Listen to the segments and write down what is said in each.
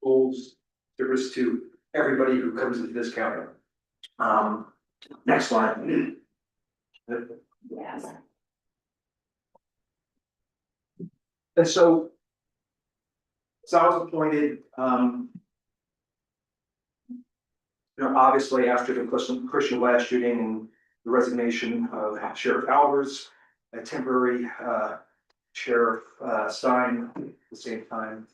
goals, service to everybody who comes into this county. Next slide. Yes. And so I was appointed, obviously after the Christian Blast shooting and the resignation of Sheriff Albers, a temporary Sheriff Stein at the same time.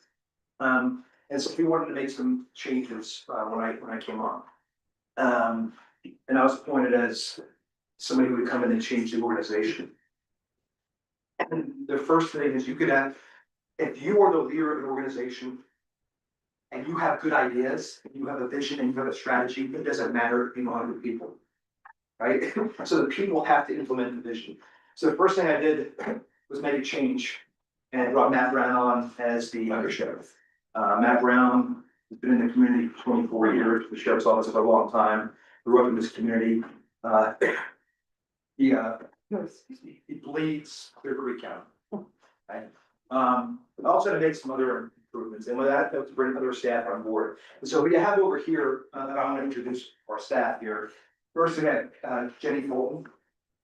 And so we wanted to make some changes when I came on. And I was appointed as somebody who would come in and change the organization. And the first thing is you could have, if you are the leader of an organization and you have good ideas, and you have a vision and you have a strategy, it doesn't matter if you know 100 people, right? So the people have to implement the vision. So the first thing I did was make a change and brought Matt Brown on as the undersheriff. Matt Brown has been in the community for 24 years, the sheriff's office for a long time, grew up in this community. He bleeds Clear Creek County. Right? I also had to make some other improvements, and with that, to bring other staff on board. And so we have over here, I'm going to introduce our staff here. First, we have Jenny Fulton.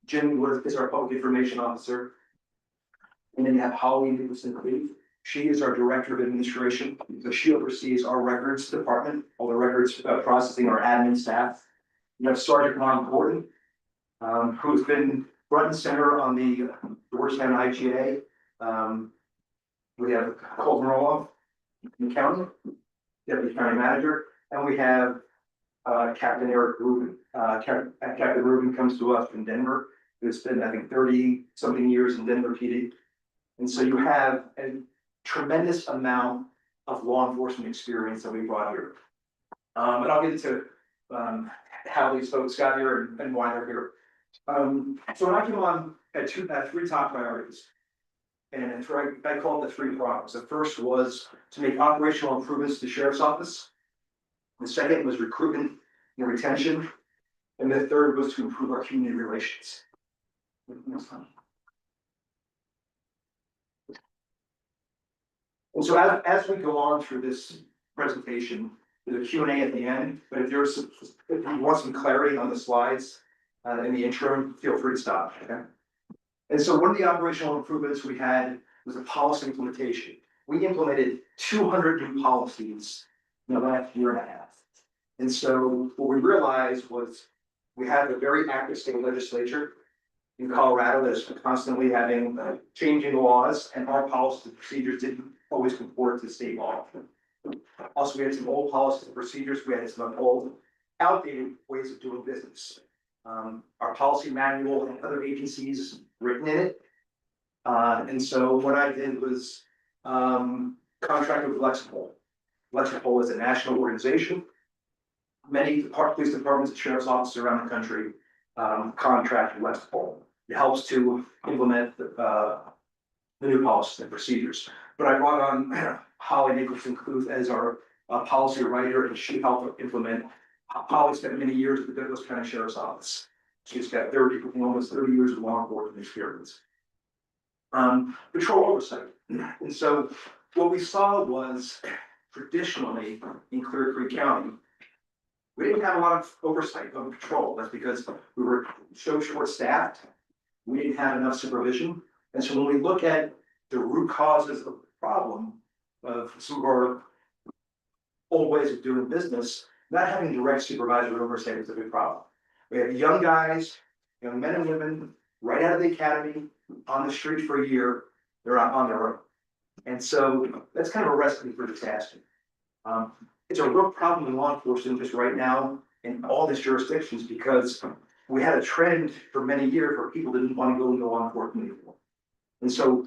Jenny is our public information officer. And then you have Holly Nicholson-Cleve. She is our director of administration. So she oversees our records department, all the records processing, our admin staff. You have Sergeant Ron Gordon, who's been front and center on the Georgetown IGA. We have Colton Roloff in the county, deputy county manager, and we have Captain Eric Rubin. Captain Rubin comes to us from Denver. Who's been, I think, 30-something years in Denver PD. And so you have a tremendous amount of law enforcement experience that we brought here. And I'll get into how these folks got here and why they're here. So when I came on, I had three top priorities. And I call it the three problems. The first was to make operational improvements to the sheriff's office. The second was recruitment and retention. And the third was to improve our community relations. And so as we go on through this presentation, there's a Q&A at the end, but if you want some clarity on the slides in the interim, feel free to stop. Okay? And so one of the operational improvements we had was a policy implementation. We implemented 200 new policies in the last year and a half. And so what we realized was we have a very active state legislature in Colorado that's constantly having changing laws, and our policies and procedures didn't always comport to state law. Also, we had some old policies and procedures. We had some old outdated ways of doing business. Our policy manual and other agencies written in it. And so what I did was contract with Lexipol. Lexipol is a national organization. Many police departments and sheriff's offices around the country contract with Lexipol. It helps to implement the new policies and procedures. But I brought on Holly Nicholson-Cluth as our policy writer, and she helped implement. Holly spent many years at the Douglas County Sheriff's Office. She's got almost 30 years of law enforcement experience. Patrol oversight. And so what we saw was traditionally in Clear Creek County, we didn't have a lot of oversight of patrol. That's because we were so short-staffed. We didn't have enough supervision. And so when we look at the root causes of the problem of some of our old ways of doing business, not having direct supervisory oversight is a big problem. We have young guys, young men and women, right out of the academy, on the street for a year, they're out on their own. And so that's kind of a recipe for disaster. It's a real problem in law enforcement just right now in all these jurisdictions, because we had a trend for many years where people didn't want to go into law enforcement anymore. And so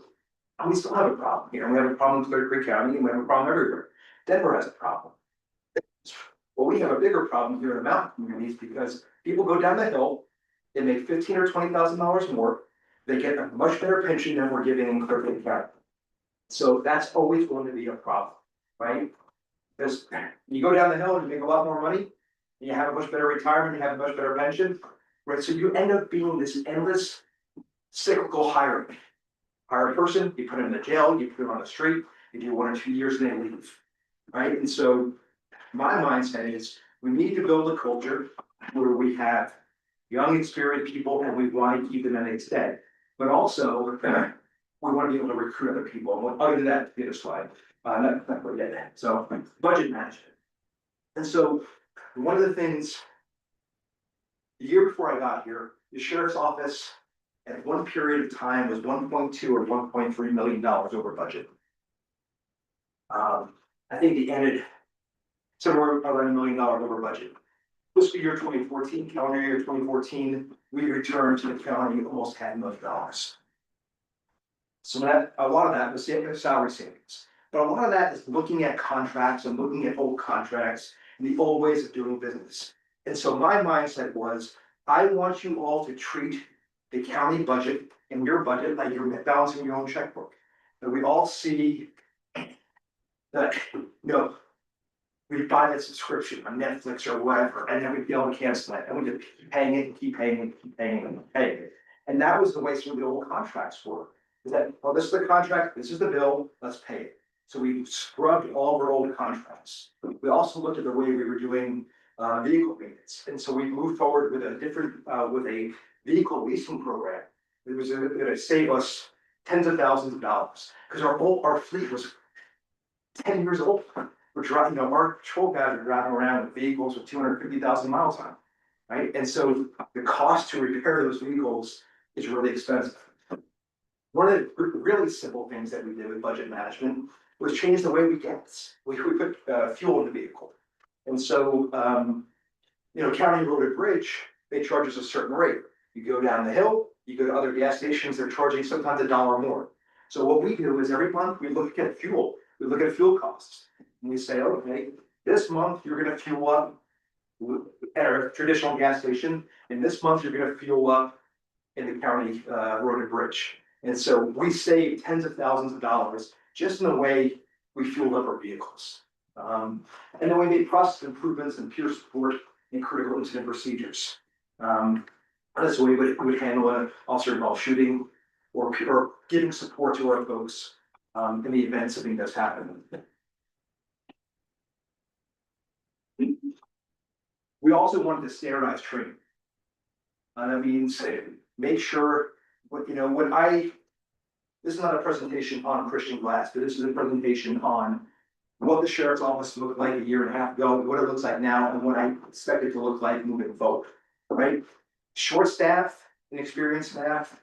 we still have a problem here. We have a problem in Clear Creek County, and we have a problem everywhere. Denver has a problem. Well, we have a bigger problem here in the mountain communities because people go down the hill, they make $15,000 or $20,000 more, they get a much better pension than we're giving in Clear Creek County. So that's always going to be a problem, right? Because you go down the hill and you make a lot more money, and you have a much better retirement, you have a much better pension, right? So you end up being this endless cyclical hiring. Hire a person, you put them in the jail, you put them on the street, you do 1 or 2 years and they leave. right? And so my mindset is we need to build a culture where we have young, experienced people and we want to keep them in it today. But also, we want to be able to recruit other people. And I'll get to that the other slide. Not quite yet. So budget management. And so one of the things, the year before I got here, the sheriff's office at one period of time was 1.2 or $1.3 million over budget. I think it ended somewhere around $1 million over budget. Fiscal year 2014, calendar year 2014, we returned to the county almost $500,000. So that, a lot of that was salary savings. But a lot of that is looking at contracts and looking at old contracts and the old ways of doing business. And so my mindset was, I want you all to treat the county budget and your budget like you're balancing your own checkbook. That we all see that, we buy that subscription on Netflix or whatever, and then we'd be able to cancel it, and we just keep paying it, and keep paying it, and keep paying it, and paying it. And that was the way some of the old contracts were. Is that, well, this is the contract, this is the bill, let's pay it. So we scrubbed all of our old contracts. We also looked at the way we were doing vehicle maintenance. And so we moved forward with a different, with a vehicle leasing program. It was gonna save us tens of thousands of dollars, because our fleet was 10 years old. We're driving, our patrol guys are driving around with vehicles with 250,000 miles on, right? And so the cost to repair those vehicles is really expensive. One of the really simple things that we did with budget management was change the way we gas. We put fuel in the vehicle. And so, County Road and Bridge, they charge us a certain rate. You go down the hill, you go to other gas stations, they're charging sometimes $1 more. So what we do is every month we look at fuel. We look at fuel costs. And we say, okay, this month you're gonna fuel up at our traditional gas station, and this month you're gonna fuel up in the county road and bridge. And so we save tens of thousands of dollars just in the way we fueled up our vehicles. And then we made process improvements and peer support and critical incident procedures. That's the way we would handle an officer involved shooting or giving support to our folks in the event something does happen. We also wanted to standardize training. That means make sure, this is not a presentation on Christian Glass, but this is a presentation on what the sheriff's office looked like a year and a half ago, what it looks like now, and what I expect it to look like moving forward, right? Short staff, inexperienced staff,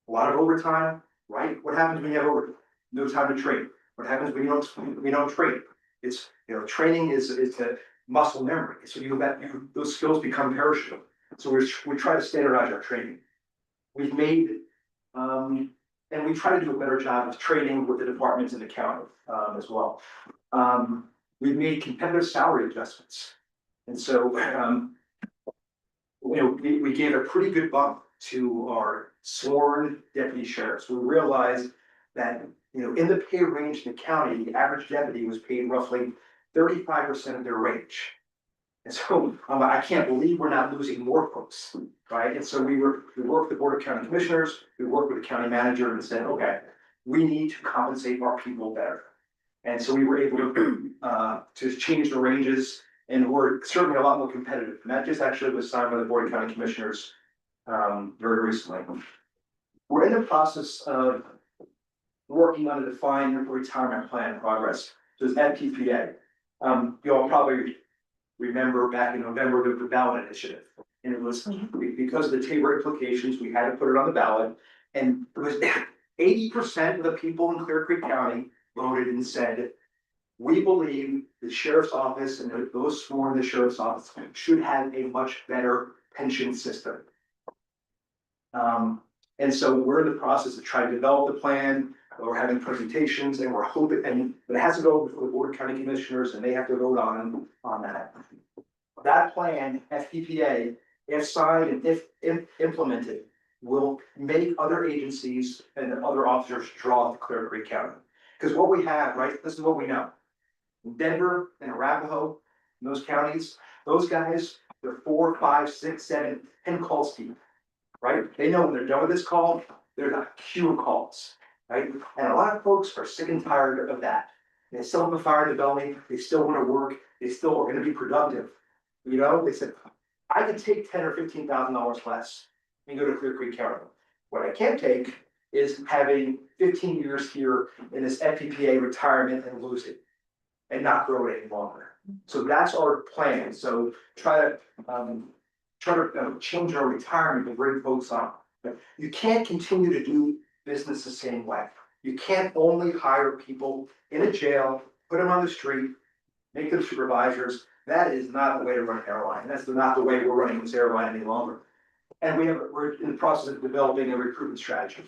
a lot of overtime, right? What happens when you have no time to train? What happens when we don't train? It's, training is a muscle memory. So those skills become perishable. So we try to standardize our training. We've made, and we try to do a better job of training with the departments in the county as well. We've made competitive salary adjustments. And so, we gave a pretty good bump to our sworn deputy sheriffs. We realized that, in the pay range in the county, the average deputy was paid roughly 35% of their range. And so I can't believe we're not losing more folks, right? And so we worked with the Board of County Commissioners, we worked with the county manager and said, okay, we need to compensate our people better. And so we were able to change the ranges, and we're certainly a lot more competitive. And that just actually was signed by the Board of County Commissioners very recently. We're in the process of working on a defined retirement plan in progress. So it's FTPA. You all probably remember back in November, the ballot initiative. And it was because of the Tabor implications, we had to put it on the ballot. And it was 80% of the people in Clear Creek County voted and said, we believe the sheriff's office and those sworn in the sheriff's office should have a much better pension system. And so we're in the process of trying to develop the plan. We're having presentations and we're hoping, but it has to go before the Board of County Commissioners and they have to vote on that. That plan, FTPA, if signed and if implemented, will make other agencies and other officers draw to Clear Creek County. Because what we have, right, this is what we know. Denver and Arapahoe, in those counties, those guys, they're 4, 5, 6, 7, 10 calls deep, right? They know when they're done with this call, they're not queue of calls, right? And a lot of folks are sick and tired of that. they still have a fire in the belly, they still wanna work, they still are gonna be productive. You know, they said, I could take $10,000 or $15,000 less and go to Clear Creek County. What I can't take is having 15 years here in this FPPA retirement and lose it and not grow it any longer. So that's our plan. So try to change our retirement and bring folks on. You can't continue to do business the same way. You can't only hire people in a jail, put them on the street, make them supervisors. That is not the way to run an airline. That's not the way we're running this airline any longer. And we're in the process of developing a recruitment strategy.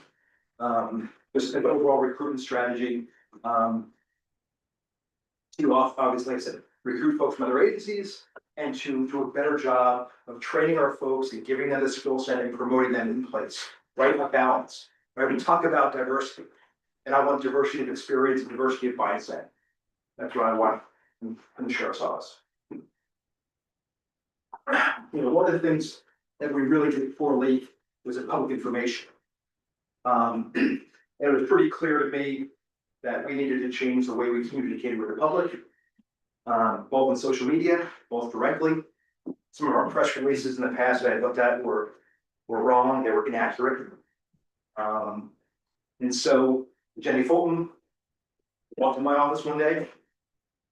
Just an overall recruitment strategy. To obviously, like I said, recruit folks from other agencies and to do a better job of training our folks and giving them the skill set and promoting them in place, right? A balance, right? We talk about diversity and I want diversity of experience and diversity of mindset. That's what I want in the sheriff's office. You know, one of the things that we really did poorly was in public information. And it was pretty clear to me that we needed to change the way we communicated with the public, both on social media, both directly. Some of our press releases in the past that I looked at were wrong, they were inaccurate. And so Jenny Fulton walked in my office one day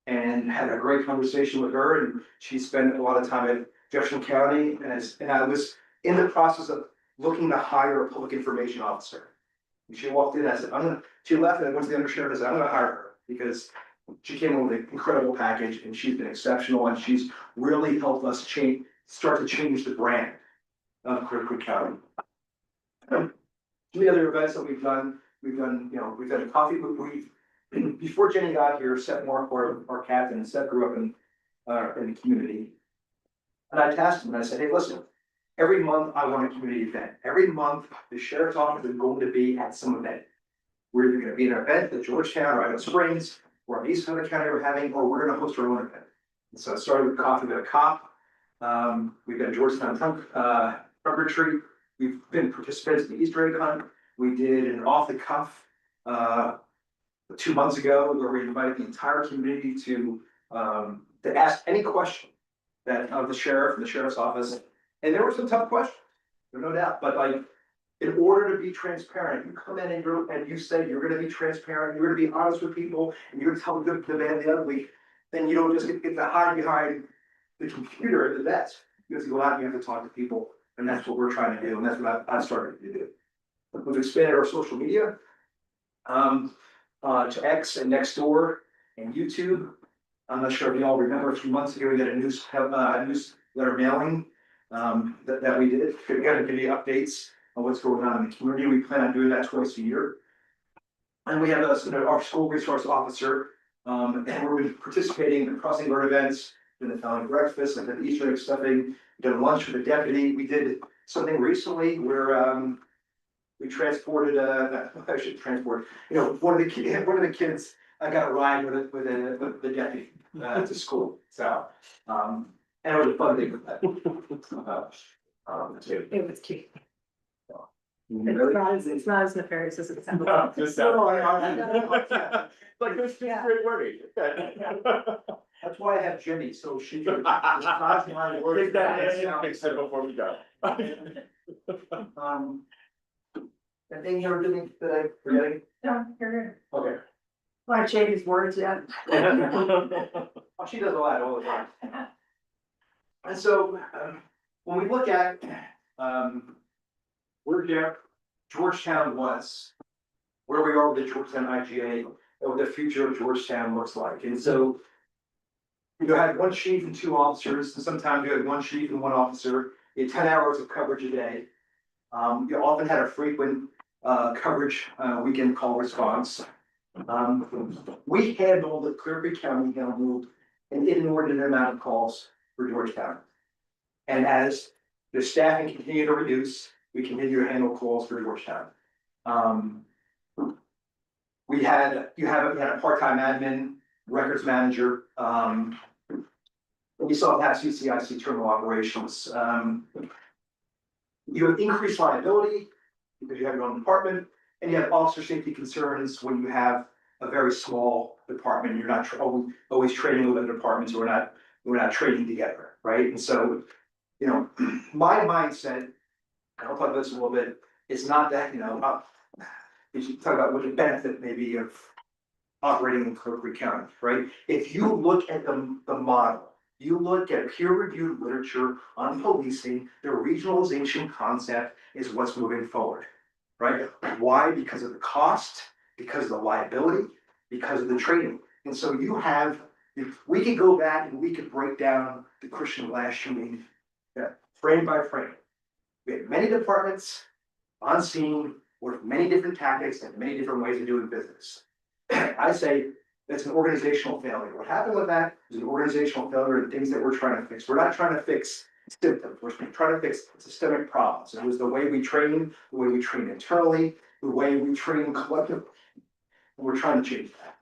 and had a great conversation with her, and she spent a lot of time at Jefferson County, and I was in the process of looking to hire a public information officer. And she walked in, I said, she left and I went to the undersheriff and I said, I'm gonna hire her because she came in with an incredible package and she's been exceptional and she's really helped us start to change the brand of Clear Creek County. The other events that we've done, we've done a coffee, before Jenny got here, Seth Mark, our captain, and Seth grew up in the community. And I tasked him and I said, hey, listen, every month I want a community event. Every month the sheriff's office is going to be at some event. We're either gonna be at an event at Georgetown or Idaho Springs, or in East County we're having, or we're gonna host our own event. And so I started with Coffee with a Cop. We've got Georgetown trunk or treat. We've been participants in the Easter egg hunt. We did an off the cuff 2 months ago where we invited the entire community to ask any question that of the sheriff and the sheriff's office. And there were some tough questions, there's no doubt, but like, in order to be transparent, you come in and you say you're gonna be transparent, you're gonna be honest with people, and you're gonna tell the good, the bad, the ugly, then you don't just get to hide behind the computer at the desk. You have to go out and you have to talk to people, and that's what we're trying to do, and that's what I started to do. We've expanded our social media to X and Nextdoor and YouTube. I'm not sure if you all remember, a few months ago, we got a newsletter mailing that we did. We're gonna give you updates on what's going on in the community. We plan on doing that twice a year. And we have our school resource officer, and we're participating in crossing guard events, in the family breakfast, like the Easter egg stuffing, did lunch with the deputy. We did something recently where we transported one of the kids, I got a ride with the deputy to school. So and it was a fun thing with that. Too. It was cute. Really? It's not as nefarious as it sounds. Like this is Yeah. great wording. That's why I have Jenny, so she can. My words. Take that, fix it before we go. Anything you're doing that I'm forgetting? No, you're good. Okay. Like Shady's words yet. Oh, she does a lot all the time. And so, when we look at, where Georgetown was, where we are with the Georgetown IGA, and what the future of Georgetown looks like, and so. You had one chief and 2 officers, and sometimes you had one chief and 1 officer, you had 10 hours of coverage a day. You often had a frequent coverage weekend call response. We handled, Clear Creek County handled an inordinate amount of calls for Georgetown. And as the staffing continued to reduce, we continue to handle calls for Georgetown. You had a part-time admin, records manager, we saw past UCIC terminal operations. You have increased liability because you have your own department, and you have officer safety concerns when you have a very small department. You're not always training within departments. We're not training together, right? And so, you know, my mindset, and I'll talk about this a little bit, is not that, you should talk about what the benefit maybe of operating in Clear Creek County, right? If you look at the model, you look at peer-reviewed literature on policing, the regionalization concept is what's moving forward, right? Why? Because of the cost, because of the liability, because of the training. And so you have, if we could go back and we could break down the Christian Glass shooting, frame by frame. We had many departments on scene with many different tactics and many different ways of doing business. I say it's an organizational failure. What happened with that is an organizational failure and things that we're trying to fix. We're not trying to fix symptoms, we're trying to fix systemic problems. It was the way we train, the way we train internally, the way we train collectively. And we're trying to change that.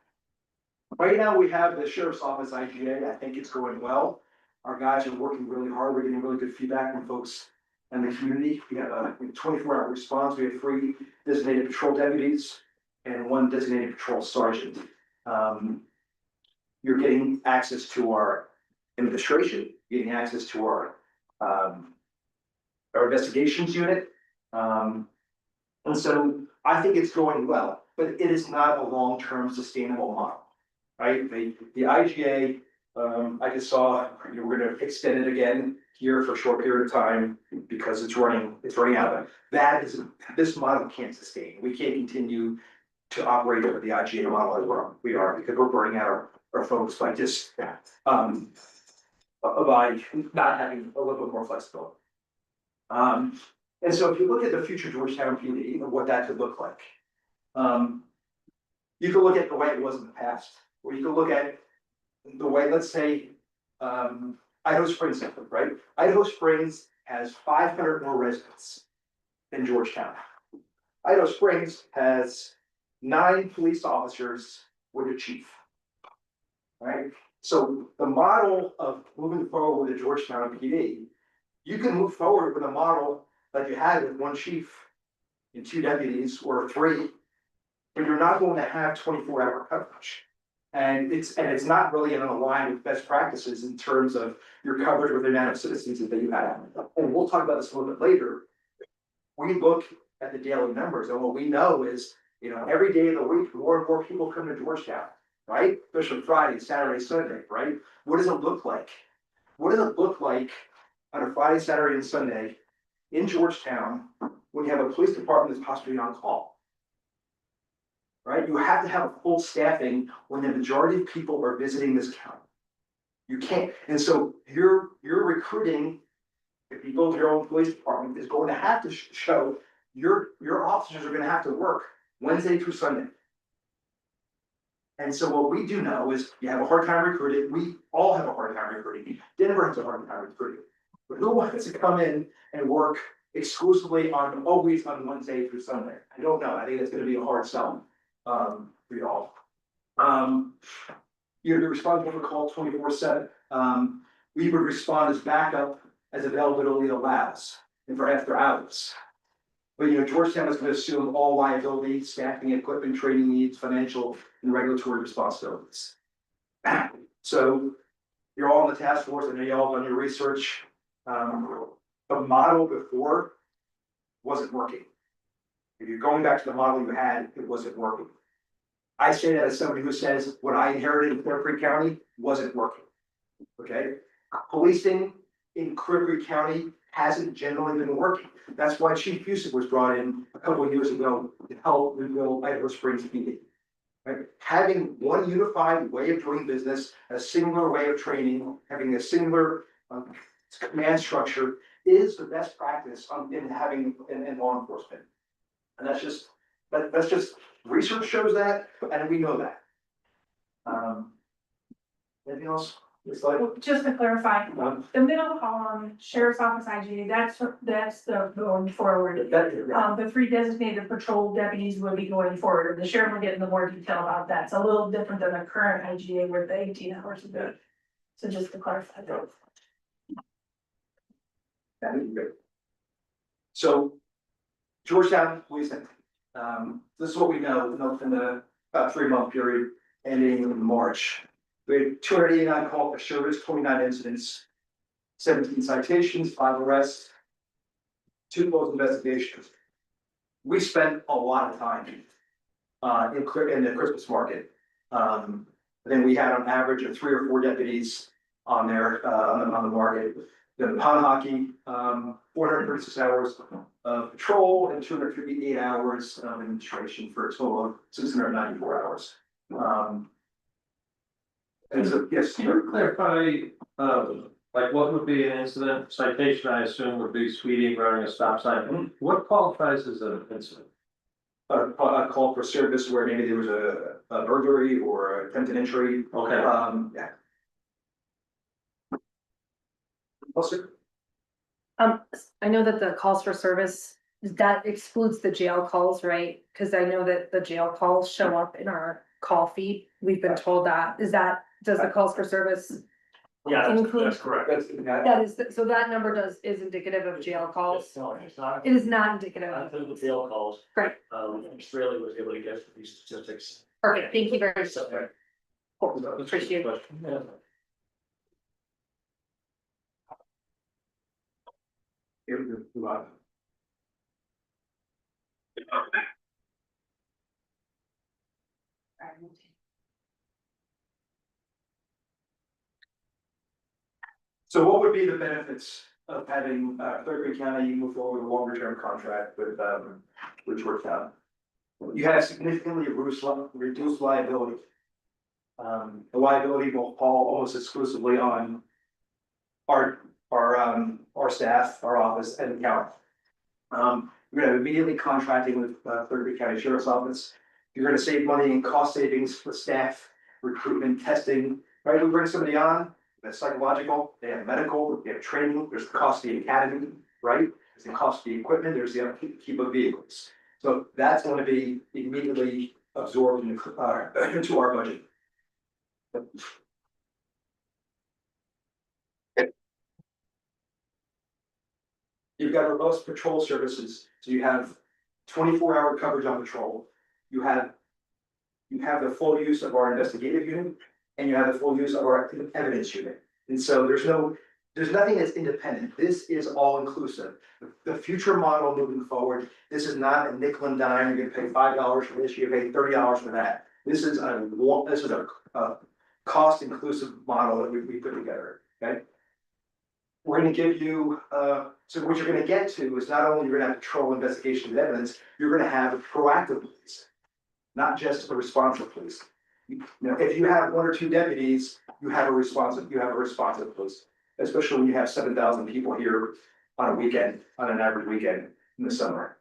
Right now, we have the Sheriff's Office IGA. I think it's going well. Our guys are working really hard. We're getting really good feedback from folks in the community. We have a 24-hour response. We have 3 designated patrol deputies and 1 designated patrol sergeant. You're getting access to our administration, getting access to our investigations unit. And so I think it's going well, but it is not a long-term sustainable model, right? The IGA, I just saw we're going to extend it again here for a short period of time because it's running out. This model can't sustain. We can't continue to operate under the IGA model as we are because we're burning out our folks by just by not having a little bit more flexibility. And so if you look at the future Georgetown PD and what that could look like, you can look at the way it was in the past, or you can look at the way, let's say, Idaho Springs, right? Idaho Springs has 500 more residents than Georgetown. Idaho Springs has 9 police officers with a chief, right? So the model of moving forward with the Georgetown PD, you can move forward with a model like you had with 1 chief and 2 deputies or 3, but you're not going to have 24-hour coverage. And it's not really in line with best practices in terms of your coverage with the amount of citizens that you have. And we'll talk about this a little bit later. We look at the daily numbers, and what we know is, every day of the week, more and more people come to Georgetown, right? Especially Friday, Saturday, Sunday, right? What does it look like? What does it look like on a Friday, Saturday, and Sunday in Georgetown when you have a police department that's possibly on call? Right? You have to have a full staffing when the majority of people are visiting this county. You can't, and so your recruiting, if you build your own police department, is going to have to show your officers are going to have to work Wednesday through Sunday. And so what we do know is you have a hard time recruiting. We all have a hard time recruiting. Denver has a hard time recruiting. But who wants to come in and work exclusively always on Wednesday through Sunday? I don't know. I think that's going to be a hard sell for y'all. You're responsible for call 24/7. We would respond as backup as availability allows and for after hours. But Georgetown is going to assume all liability, staffing, equipment, training needs, financial and regulatory responsibilities. So you're all on the task force. I know you all done your research. The model before wasn't working. If you're going back to the model you had, it wasn't working. I say that as somebody who says what I inherited in Clear Creek County wasn't working. Okay, policing in Clear Creek County hasn't generally been working. That's why Chief Busick was brought in a couple of years ago to help rebuild Idaho Springs PD. Right? Having one unified way of doing business, a singular way of training, having a singular command structure is the best practice in law enforcement. And that's just research shows that, and we know that. Anything else? Well, just to clarify, the middle column, Sheriff's Office IGA, that's the going forward. The 3 designated patrol deputies will be going forward. The sheriff will get into more detail about that. It's a little different than the current IGA where the 18 hours a day. So just to clarify that. That is good. So Georgetown, what do you think? This is what we know, from the about 3 month period ending in March. We had 289 call for service, 29 incidents, 17 citations, 5 arrests, 2 closed investigations. We spent a lot of time in the Christmas market. Then we had on average of 3 or 4 deputies on there, on the market. Then pond hockey, 436 hours of patrol and 258 hours of administration for a total of 694 hours. And so, yes, Can you clarify, like what would be an incident citation, I assume would be speeding, running a stop sign, what qualifies as an incident? a call for service where maybe there was a burglary or attempted entry. Okay, Yeah. Also, I know that the calls for service, that excludes the jail calls, right? Cause I know that the jail calls show up in our call feed. We've been told that. Does the calls for service? Yeah, Include- that's correct. That is, so that number is indicative of jail calls. No, it's not. It is not indicative Not of, the jail calls. Great. Australia was able to get these statistics. perfect, thank you very much. So, Appreciate it. yeah. So what would be the benefits of having Clear Creek County move forward with a longer term contract with Georgetown? You have significantly reduced liability. The liability will fall almost exclusively on our staff, our office and the county. We're gonna immediately contracting with Clear Creek County Sheriff's Office. You're gonna save money in cost savings for staff, recruitment, testing, right? We bring somebody on, that's psychological, they have medical, they have training, there's the cost of the academy, right? There's the cost of the equipment, there's the upkeep of vehicles. So that's gonna be immediately absorbed into our budget. You've got robust patrol services, so you have 24-hour coverage on patrol. You have the full use of our investigative unit, and you have the full use of our evidence unit. And so there's nothing that's independent. This is all inclusive. The future model moving forward, this is not a nickel and dime. You're gonna pay $5 for this, you're gonna pay $30 for that. This is a cost inclusive model that we put together, okay? We're gonna give you, so what you're gonna get to is not only you're gonna have patrol investigation and evidence, you're gonna have proactive police, not just a responsive police. You know, if you have 1 or 2 deputies, you have a responsive police, especially when you have 7,000 people here on a weekend, on an average weekend in the summer.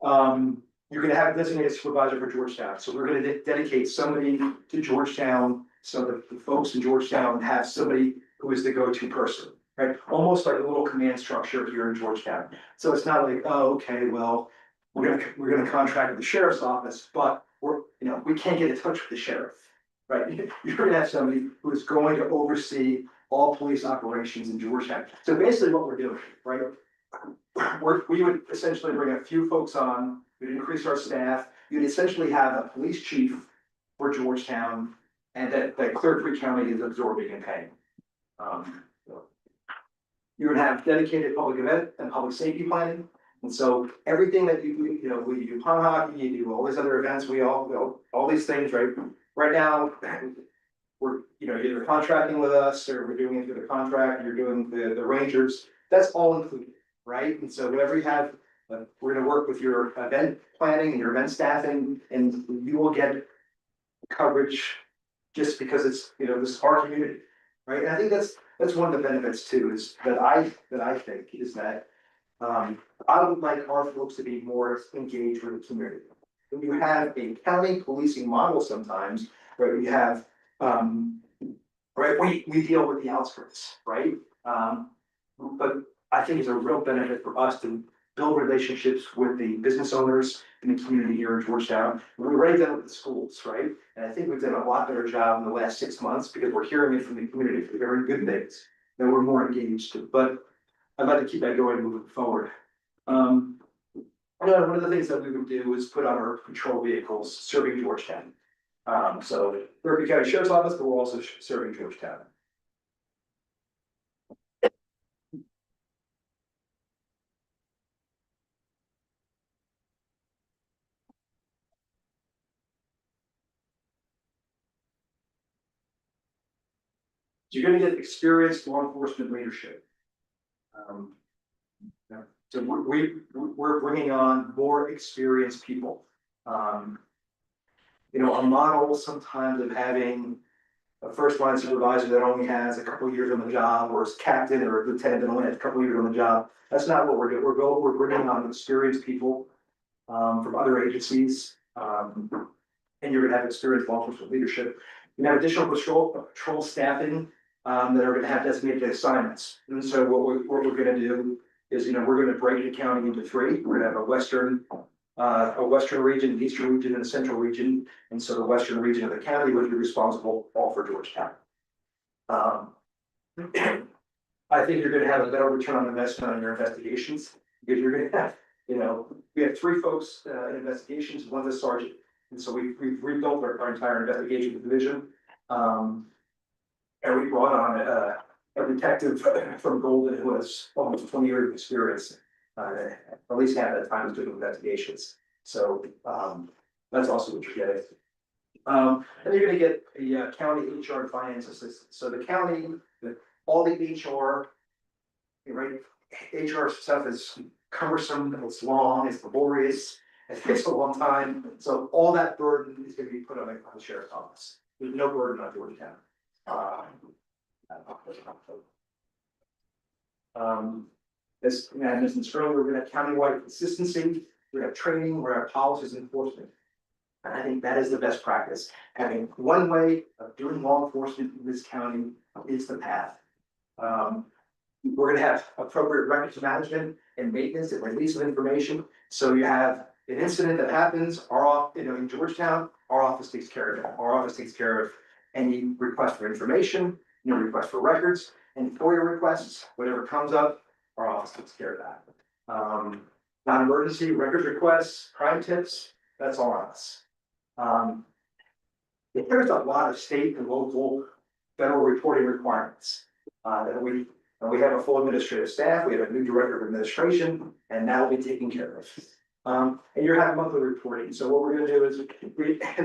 You're gonna have a designated supervisor for Georgetown, so we're gonna dedicate somebody to Georgetown, so that the folks in Georgetown have somebody who is the go-to person, right? Almost like a little command structure here in Georgetown. So it's not like, oh, okay, well, we're gonna contract with the sheriff's office, but we can't get in touch with the sheriff, right? You're gonna have somebody who is going to oversee all police operations in Georgetown. So basically what we're doing, right? We would essentially bring a few folks on, we'd increase our staff, you'd essentially have a police chief for Georgetown, and that Clear Creek County is absorbing and paying. You're gonna have dedicated public event and public safety planning. And so everything that we do pond hockey, you do all these other events, all these things, right? Right now, we're, either contracting with us or we're doing it through the contract, you're doing the Rangers, that's all included, right? And so whatever you have, we're gonna work with your event planning and your event staffing, and you will get coverage just because it's, this is our community, right? And I think that's one of the benefits too, is that I think is that I would like our folks to be more engaged with the community. When you have a county policing model sometimes, right, we have, right, we deal with the outskirts, right? But I think it's a real benefit for us to build relationships with the business owners in the community here in Georgetown. We've already done it with the schools, right? And I think we've done a lot better job in the last 6 months because we're hearing it from the community, we're hearing good things, that we're more engaged, but I'd like to keep that going moving forward. one of the things that we would do is put on our patrol vehicles serving Georgetown. So Berkeley County Sheriff's Office, but we're also serving Georgetown. You're gonna get experienced law enforcement leadership. So we're bringing on more experienced people. You know, a model sometimes of having a first line supervisor that only has a couple of years on the job, or is captain or a lieutenant that only has a couple of years on the job. That's not what we're doing. We're bringing on experienced people from other agencies. And you're gonna have experienced law enforcement leadership. You have additional patrol staffing that are gonna have designated assignments. And so what we're gonna do is, you know, we're gonna break the county into three. We're gonna have a western region, an eastern region, and a central region. And so the western region of the county would be responsible all for Georgetown. I think you're gonna have a better return on investment on your investigations, because you're gonna have, you know, we have three folks in investigations, one's a sergeant. And so we've rebuilt our entire investigation division. And we brought on a detective from Golden who has almost 20 years of experience, at least half that time doing investigations. So that's also what you're getting. And you're gonna get a county HR and finance assistant. So the county, all the HR, right? HR stuff is cumbersome, it's long, it's laborious, it takes a long time. So all that burden is gonna be put on the sheriff's office. There's no burden on Georgetown. As I mentioned earlier, we're gonna have countywide consistency, we're gonna have training, we're gonna have policies and enforcement. And I think that is the best practice. Having one way of doing law enforcement in this county is the path. We're gonna have appropriate records management and maintenance and release of information. So you have an incident that happens, in Georgetown, our office takes care of it. Our office takes care of any request for information, request for records, and FOIA requests, whatever comes up, our office takes care of that. Non-emergency records requests, crime tips, that's all on us. There's a lot of state and local federal reporting requirements. We have a full administrative staff, we have a new director of administration, and that will be taken care of. And you're having monthly reporting. So what we're gonna do is, at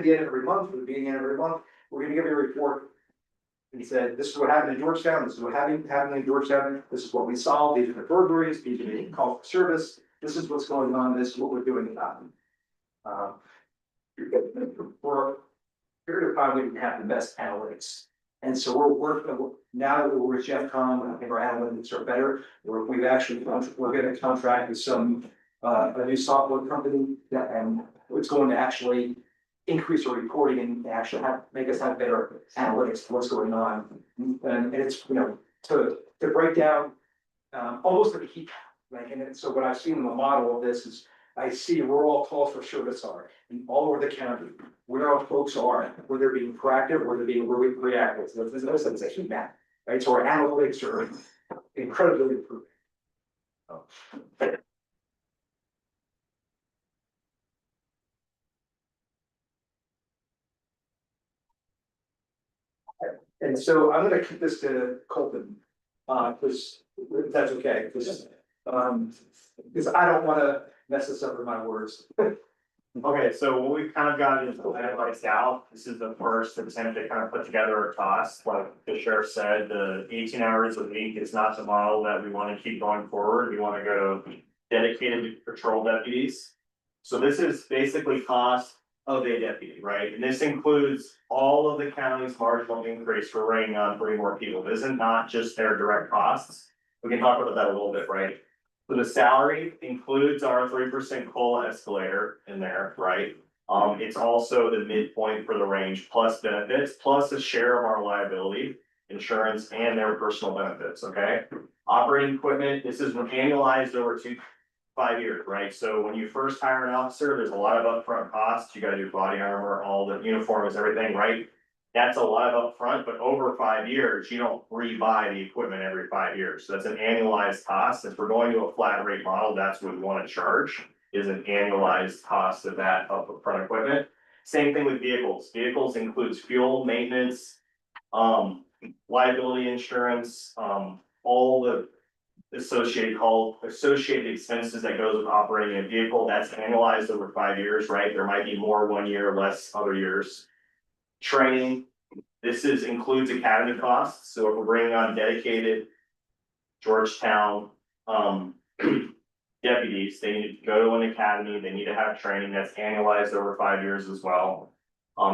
the end of every month, at the beginning of every month, we're gonna give you a report. And he said, this is what happened in Georgetown, this is what happened in Georgetown, this is what we solved, these are the burglaries, these are the calls for service, this is what's going on, this is what we're doing about them. For a period of time, we didn't have the best analytics. And so we're working, now that we're with Jeff Com, I think our analytics are better. We're gonna contract with a new software company and it's going to actually increase our reporting and actually make us have better analytics for what's going on. And it's, to break down, almost like a heat map. And so what I've seen in the model of this is, I see where all calls for service are, and all over the county, where our folks are, where they're being proactive, where they're being reactive. So there's no sense of a heat map, right? So our analytics are incredibly improved. And so I'm gonna kick this to Colton, because if that's okay, because I don't wanna mess this up with my words. Okay, so what we've kind of got is like South, this is the first attempt to kind of put together a cost, like the sheriff said, the 18 hours a week is not the model that we want to keep going forward, we want to go to dedicated patrol deputies. So this is basically cost of a deputy, right? And this includes all of the county's marginal increase for bringing on 3 more people, this is not just their direct costs. We can talk about that a little bit, right? So the salary includes our 3% COLA escalator in there, right? It's also the midpoint for the range plus benefits, plus a share of our liability, insurance and their personal benefits, okay? Operating equipment, this is annualized over 5 years, right? So when you first hire an officer, there's a lot of upfront costs. You gotta do body armor, all the uniforms, everything, right? That's a lot of upfront, but over 5 years, you don't rebuy the equipment every 5 years. So that's an annualized cost. If we're going to a flat rate model, that's what we want to charge. is an annualized cost of that upfront equipment. Same thing with vehicles. Vehicles includes fuel, maintenance, liability insurance, all the associated expenses that goes with operating a vehicle. That's annualized over 5 years, right? There might be more 1 year, less other years. Training, includes academy costs, so if we're bringing on dedicated Georgetown, deputies, they need to go to an academy, they need to have training that's annualized over 5 years as well.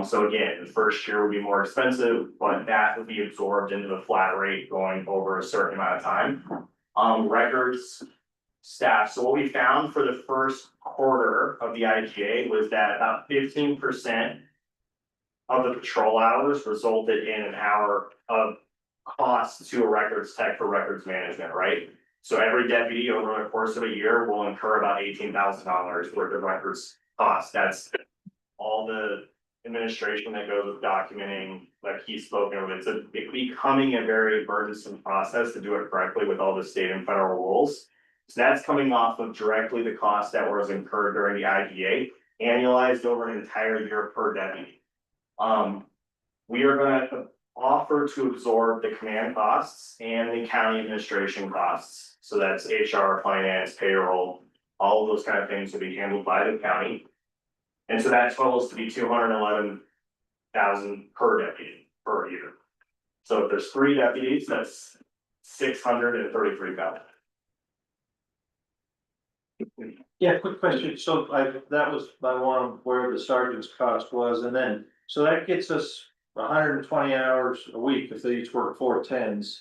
So again, the first year would be more expensive, but that would be absorbed into the flat rate going over a certain amount of time. Records, staff, so what we found for the first quarter of the IGA was that about 15% of the patrol hours resulted in an hour of cost to a records tech for records management, right? So every deputy over the course of a year will incur about $18,000 worth of records cost. That's all the administration that goes with documenting, like he's spoken of. It's becoming a very burdensome process to do it correctly with all the state and federal rules. So that's coming off of directly the cost that was incurred during the IGA, annualized over an entire year per deputy. We are gonna offer to absorb the command costs and the county administration costs. So that's HR, finance, payroll, all of those kind of things will be handled by the county. And so that totals to be $211,000 per deputy per year. So if there's 3 deputies, that's $633,000. Yeah, quick question, so that was my one where the sergeant's cost was, and then, so that gets us 120 hours a week if they each work 4 10s.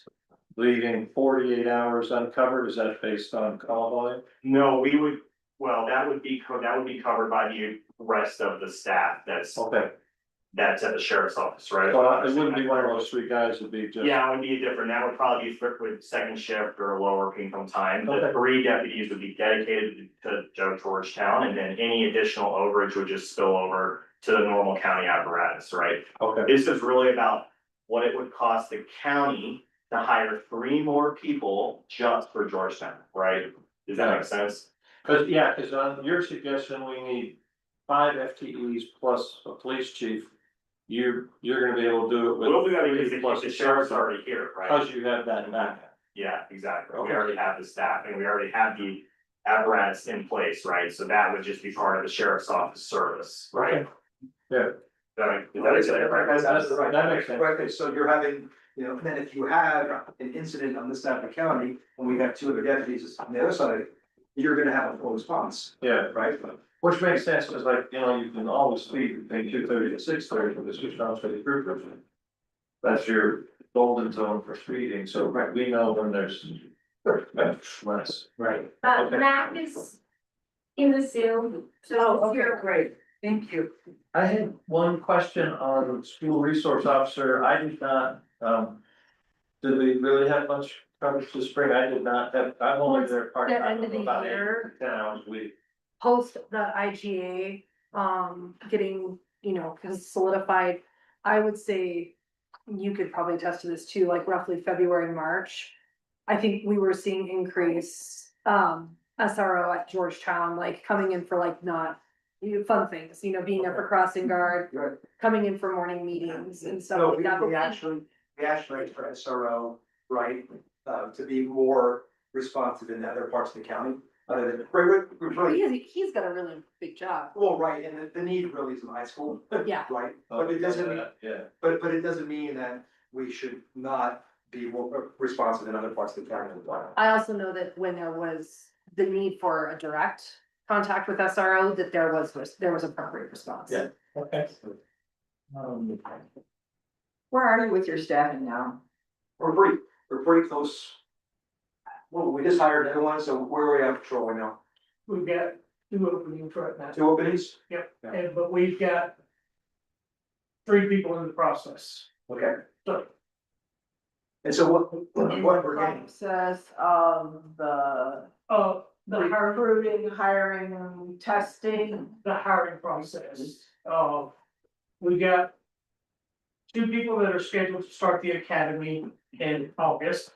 Leaving 48 hours uncovered, is that based on call volume? No, we would, well, that would be covered by the rest of the staff Okay, that's at the sheriff's office, right? so it wouldn't be one of those 3 guys, it'd be just. Yeah, it would be different, that would probably be with second shift or lower income time. The Okay. 3 deputies would be dedicated to Georgetown, and then any additional overage would just spill over to the normal county apparatus, right? Okay, This is really about what it would cost the county to hire 3 more people just for Georgetown, right? Does that make sense? cause on your suggestion, we need 5 FTEs plus a police chief. You're gonna be able to do it with. We'll do that because 3 plus the a sheriff's sergeant, already here, right? Cause you have that backup. Yeah, exactly. We Okay. already have the staff and we already have the apparatus in place, right? So that would just be part of the sheriff's office service, right? Yeah. That makes sense, right? That's the right. That makes sense. Right, so you're having, you know, and then if you have an incident on this side of the county, and we have 2 other deputies on the other side, you're gonna have a full response, Yeah, right? which makes sense, cause like, you know, you can always speed between 2:30 and 6:30 for the switch on for the group. That's your golden zone for speeding, so we know when there's less. Right. Okay. Mac is in the Zoom. So great, thank you. I had one question on school resource officer, I did not, did we really have much coverage this spring? I did not have, I'm only there part The time, end of the about 8 year. to 10 hours a week. Post the IGA, getting, you know, solidified, I would say. You could probably attest to this too, like roughly February, March. I think we were seeing increase, SRO at Georgetown, like coming in for like not. Fun things, you know, being up for crossing guard, Right. coming in for morning meetings and stuff No, like we that. we actually for SRO, right, to be more responsive in other parts of the county, other than, right, He's got a really big job, well, right, and the need really is in high school, yeah. right? But it doesn't mean, Yeah, but it doesn't mean that we should not be more responsive in other parts of the county as well. I also know that when there was the need for a direct contact with SRO, that there was appropriate response. Yeah. okay. Where are you with your staffing now? We're pretty close. Well, we just hired another one, so where are we at patrolling now? We've got 2 openings right now, 2 openings? but we've got 3 people in the process, Okay, so. and so what we're getting, Process of the The hiring, recruiting, hiring, testing. the hiring process, we got 2 people that are scheduled to start the academy in August.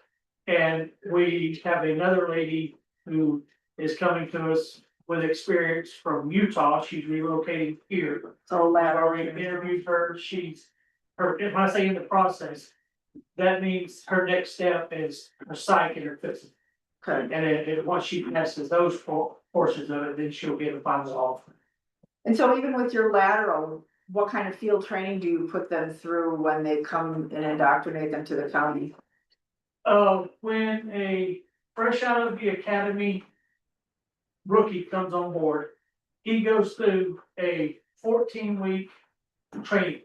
And we have another lady who is coming to us with experience from Utah, she's relocating here. So I've already interviewed her, when I say in the process, that means her next step is her psych and her physical. Okay, And once she passes those portions of it, then she'll get a final offer. and so even with your lateral, what kind of field training do you put them through when they come and indoctrinate them to the county? When a fresh out of the academy rookie comes on board, he goes through a 14-week training.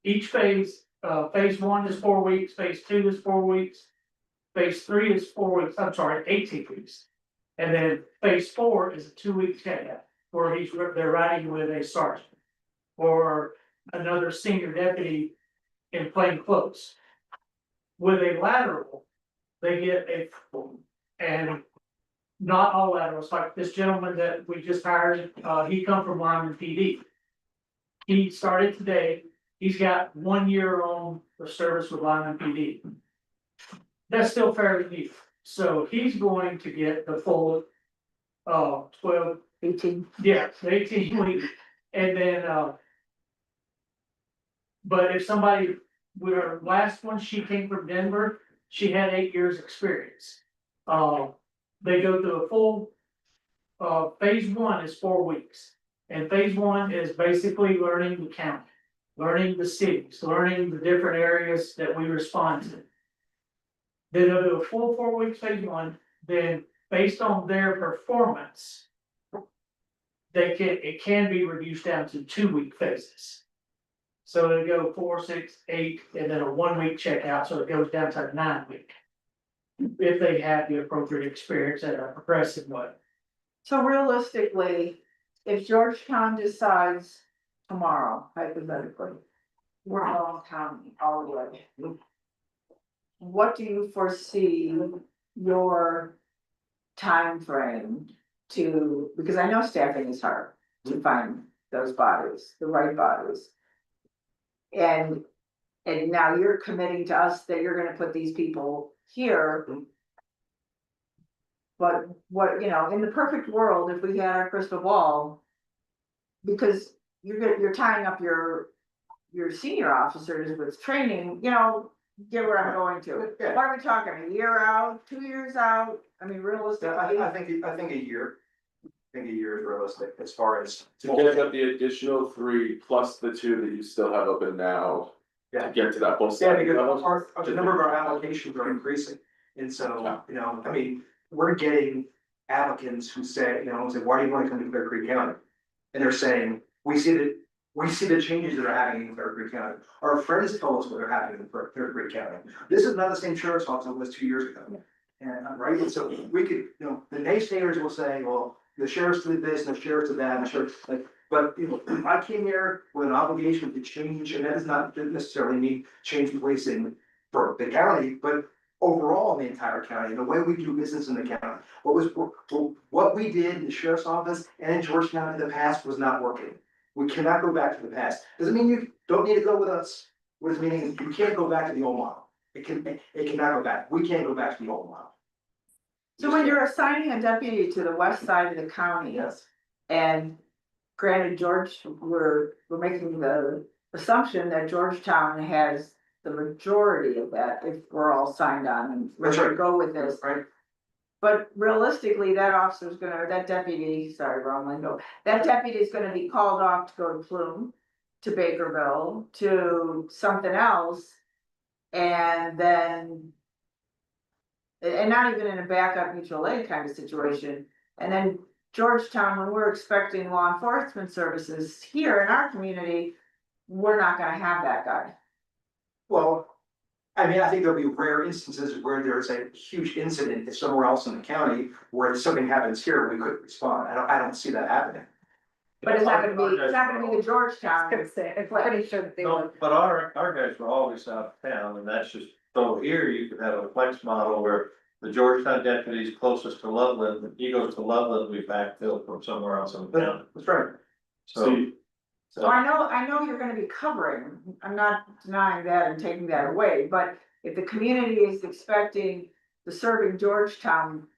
Each phase, phase 1 is 4 weeks, phase 2 is 4 weeks, phase 3 is 4 weeks, 18 weeks. And then phase 4 is a 2-week checkout, where they're riding with a sergeant or another senior deputy in plain clothes. With a lateral, they get and not all laterals, like this gentleman that we just hired, he come from Lyman PD. He started today, he's got 1 year on the service with Lyman PD. That's still fairly new, so he's going to get the full 12, 18? yeah, 18 weeks, and then but if somebody, with her last one, she came from Denver, she had 8 years experience. They go through a full, phase 1 is 4 weeks. And phase 1 is basically learning the county, learning the cities, learning the different areas that we respond to. Then they'll do a full 4 weeks phase 1, then based on their performance, it can be reduced down to 2-week phases. So they go 4, 6, 8, and then a 1-week checkout, so it goes down to a 9-week. If they have the appropriate experience at a progressive way. So realistically, if Georgetown decides tomorrow, hypothetically, we're all county all the way. What do you foresee your time frame to, because I know staffing is hard to find those bodies, the right bodies. And now you're committing to us that you're gonna put these people here. But what, in the perfect world, if we had our crystal ball. Because you're tying up your senior officers with training, get where I'm going to. Yeah. What are we talking, a year out, 2 years out? I mean, realistically. I think a year. I think a year is realistic as far as. To get up the additional 3 plus the 2 that you still have open now. Yeah. To get to that full. Yeah, stack. because the number of our applications are increasing, and so, we're getting applicants who say, why do you wanna come to Clear Creek County? And they're saying, we see the changes that are happening in Clear Creek County, our friends tell us what are happening in Clear Creek County. This is not the same sheriff's office it was 2 years ago. And, right, and so we could, the naysayers will say, well, the sheriff's did this, and the sheriff's did that, and the sheriff, but, I came here with an obligation to change, and that does not necessarily mean change policing for the county, but overall in the entire county, the way we do business in the county. What we did in the sheriff's office and in Georgetown in the past was not working. We cannot go back to the past. Doesn't mean you don't need to go with us. What it's meaning, you can't go back to the old model. It cannot go back. We can't go back to the old model. So when you're assigning a deputy to the west side of the county. Yes. And granted, we're making the assumption that Georgetown has the majority of that, if we're all signed on and we're That's gonna right. go with this. Right? But realistically, that deputy, sorry, wrong window, that deputy is gonna be called off to go to Plume, to Bakerville, to something else. And then. And not even in a backup mutual aid kind of situation, and then Georgetown, when we're expecting law enforcement services here in our community, we're not gonna have that guy. Well, I think there'll be rare instances where there's a huge incident somewhere else in the county where something happens here, we couldn't respond. I don't see that happening. But it's not gonna be the I was Georgetown. gonna say, I'm pretty sure that they No, would. but our guys were always out of town, and that's just, so here you could have a flex model where the Georgetown deputy is closest to Loveland, he goes to Loveland, we backfill from somewhere else in the county. That's right. So, So I know you're gonna be covering, I'm not denying that and taking that away, but if the community is expecting the serving Georgetown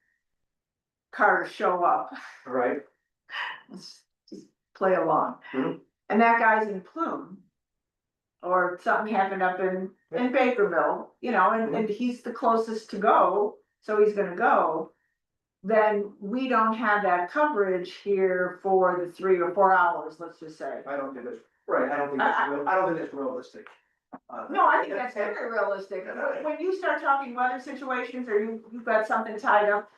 car to show up. Right? Let's just play along. Mhm. And that guy's in Plume. Or something happened up in Bakerville, you know, and he's the closest to go, so he's gonna go. Then we don't have that coverage here for the 3 or 4 hours, let's just say. I don't think that's, right, I don't think that's, I don't think that's realistic. No, I think that's very realistic. When you start talking weather situations or you've got something tied up,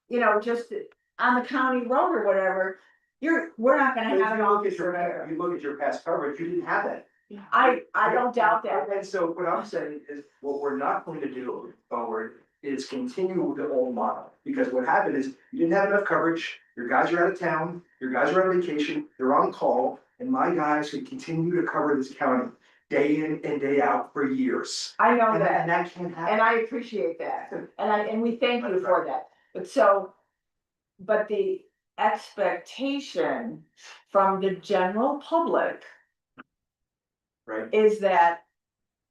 you know, just on the county road or whatever, we're not But gonna if have an you look at officer there. you look at your past coverage, you didn't have that. I don't doubt that. And so what I'm saying is, what we're not going to do moving forward is continue with the old model. Because what happened is, you didn't have enough coverage, your guys are out of town, your guys are on vacation, they're on call, and my guys could continue to cover this county day in and day out for years. I know And that. that can't happen. And I appreciate that, and we thank you for that, but the expectation from the general public Right? is that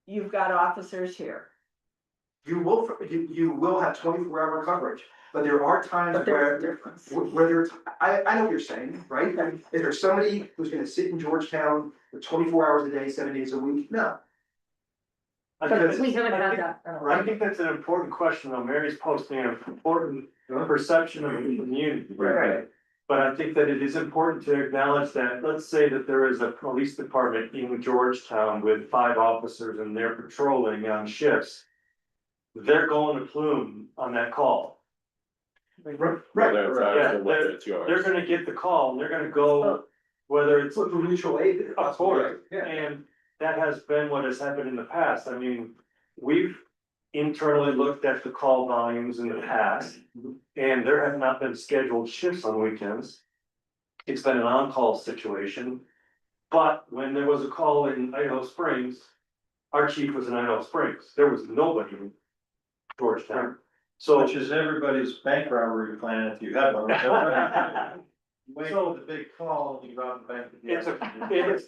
you've got officers here. You will have 24-hour coverage, but there are times But there's a where, difference. where I know what you're saying, right? Is there somebody who's gonna sit in Georgetown for 24 hours a day, 7 days a week? No. But we haven't had that. in a while. I think that's an important question, though. Mary's posting an important perception of the community. Right. But I think that it is important to acknowledge that, let's say that there is a police department in Georgetown with 5 officers and they're patrolling on shifts. They're going to Plume on that call. Whether it's Yeah, ours or whether it's They're yours. gonna get the call and they're gonna go, whether it's, It's for mutual aid. of course, Yeah. and that has been what has happened in the past. I mean, we've internally looked at the call volumes in the past. And there have not been scheduled shifts on weekends. It's been an on-call situation. But when there was a call in Idaho Springs, our chief was in Idaho Springs. There was nobody in Georgetown. So. Which is everybody's bank robbery plan if you have one. Wait for the big call and you rob the bank.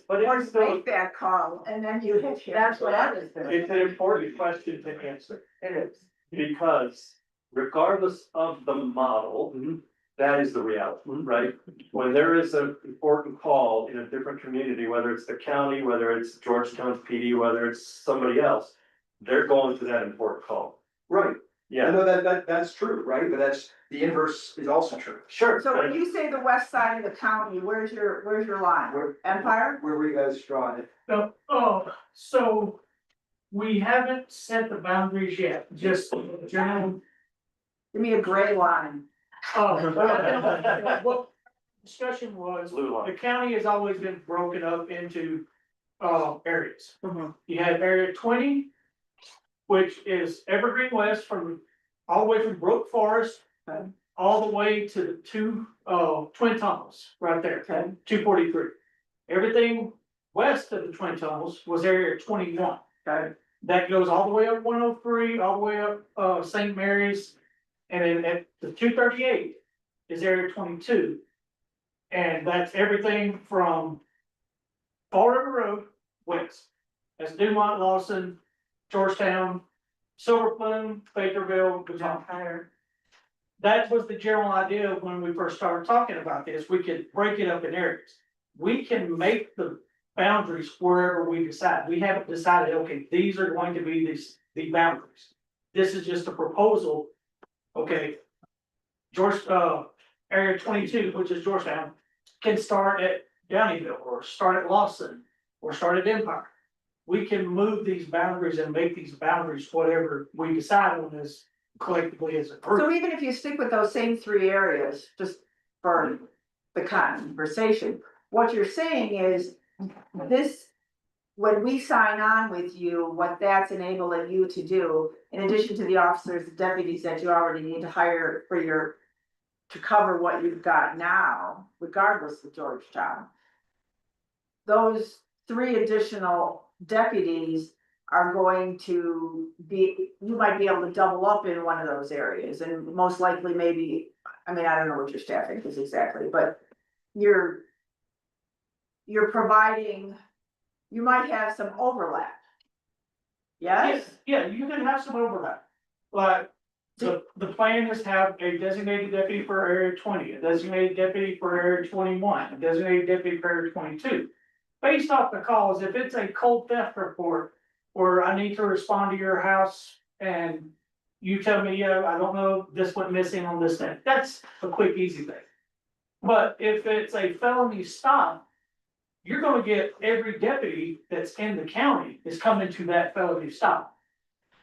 But it's still, Make that call and then you hit, that's what I was doing. it's an important question to answer, It is. because regardless of the model, that is the reality, right? When there is an important call in a different community, whether it's the county, whether it's Georgetown's PD, whether it's somebody else, they're going to that important call. Right. I Yeah, know that's true, right? But the inverse is also true. sure. So when you say the west side of the county, where's your line? Where- Empire? Where were you guys drawing it? No, so we haven't set the boundaries yet, just general. Give me a gray line. What discussion was, Blue line. the county has always been broken up into, areas. Mhm. You have area 20, which is Evergreen West from, all the way from Brook Forest. Okay. All the way to the Twin Tunnels, right there, Okay. 243. Everything west of the Twin Tunnels was area 21. Okay. That goes all the way up 103, all the way up, St. Mary's. And then at the 238 is area 22. And that's everything from Fall River Road west. That's Dumont, Lawson, Georgetown, Silver Plume, Bakerville, Baton. That was the general idea when we first started talking about this. We could break it up in areas. We can make the boundaries wherever we decide. We haven't decided, okay, these are going to be the boundaries. This is just a proposal. Okay. Area 22, which is Georgetown, can start at Downeyville or start at Lawson or start at Empire. We can move these boundaries and make these boundaries whatever we decide on as collectively as a So group. even if you stick with those same 3 areas, just for the conversation, what you're saying is this, when we sign on with you, what that's enabling you to do, in addition to the officers, the deputies that you already need to hire to cover what you've got now, regardless of Georgetown. Those 3 additional deputies are going to be, you might be able to double up in one of those areas and most likely maybe, I mean, I don't know what your staffing is exactly, but you're providing, you might have some overlap. Yes? Yeah, you can have some overlap. Like, The plan is to have a designated deputy for area 20, a designated deputy for area 21, a designated deputy for area 22. Based off the calls, if it's a cold theft report, where I need to respond to your house and you tell me, yeah, I don't know, this went missing on this day, that's a quick, easy thing. But if it's a felony stop, you're gonna get every deputy that's in the county is coming to that felony stop.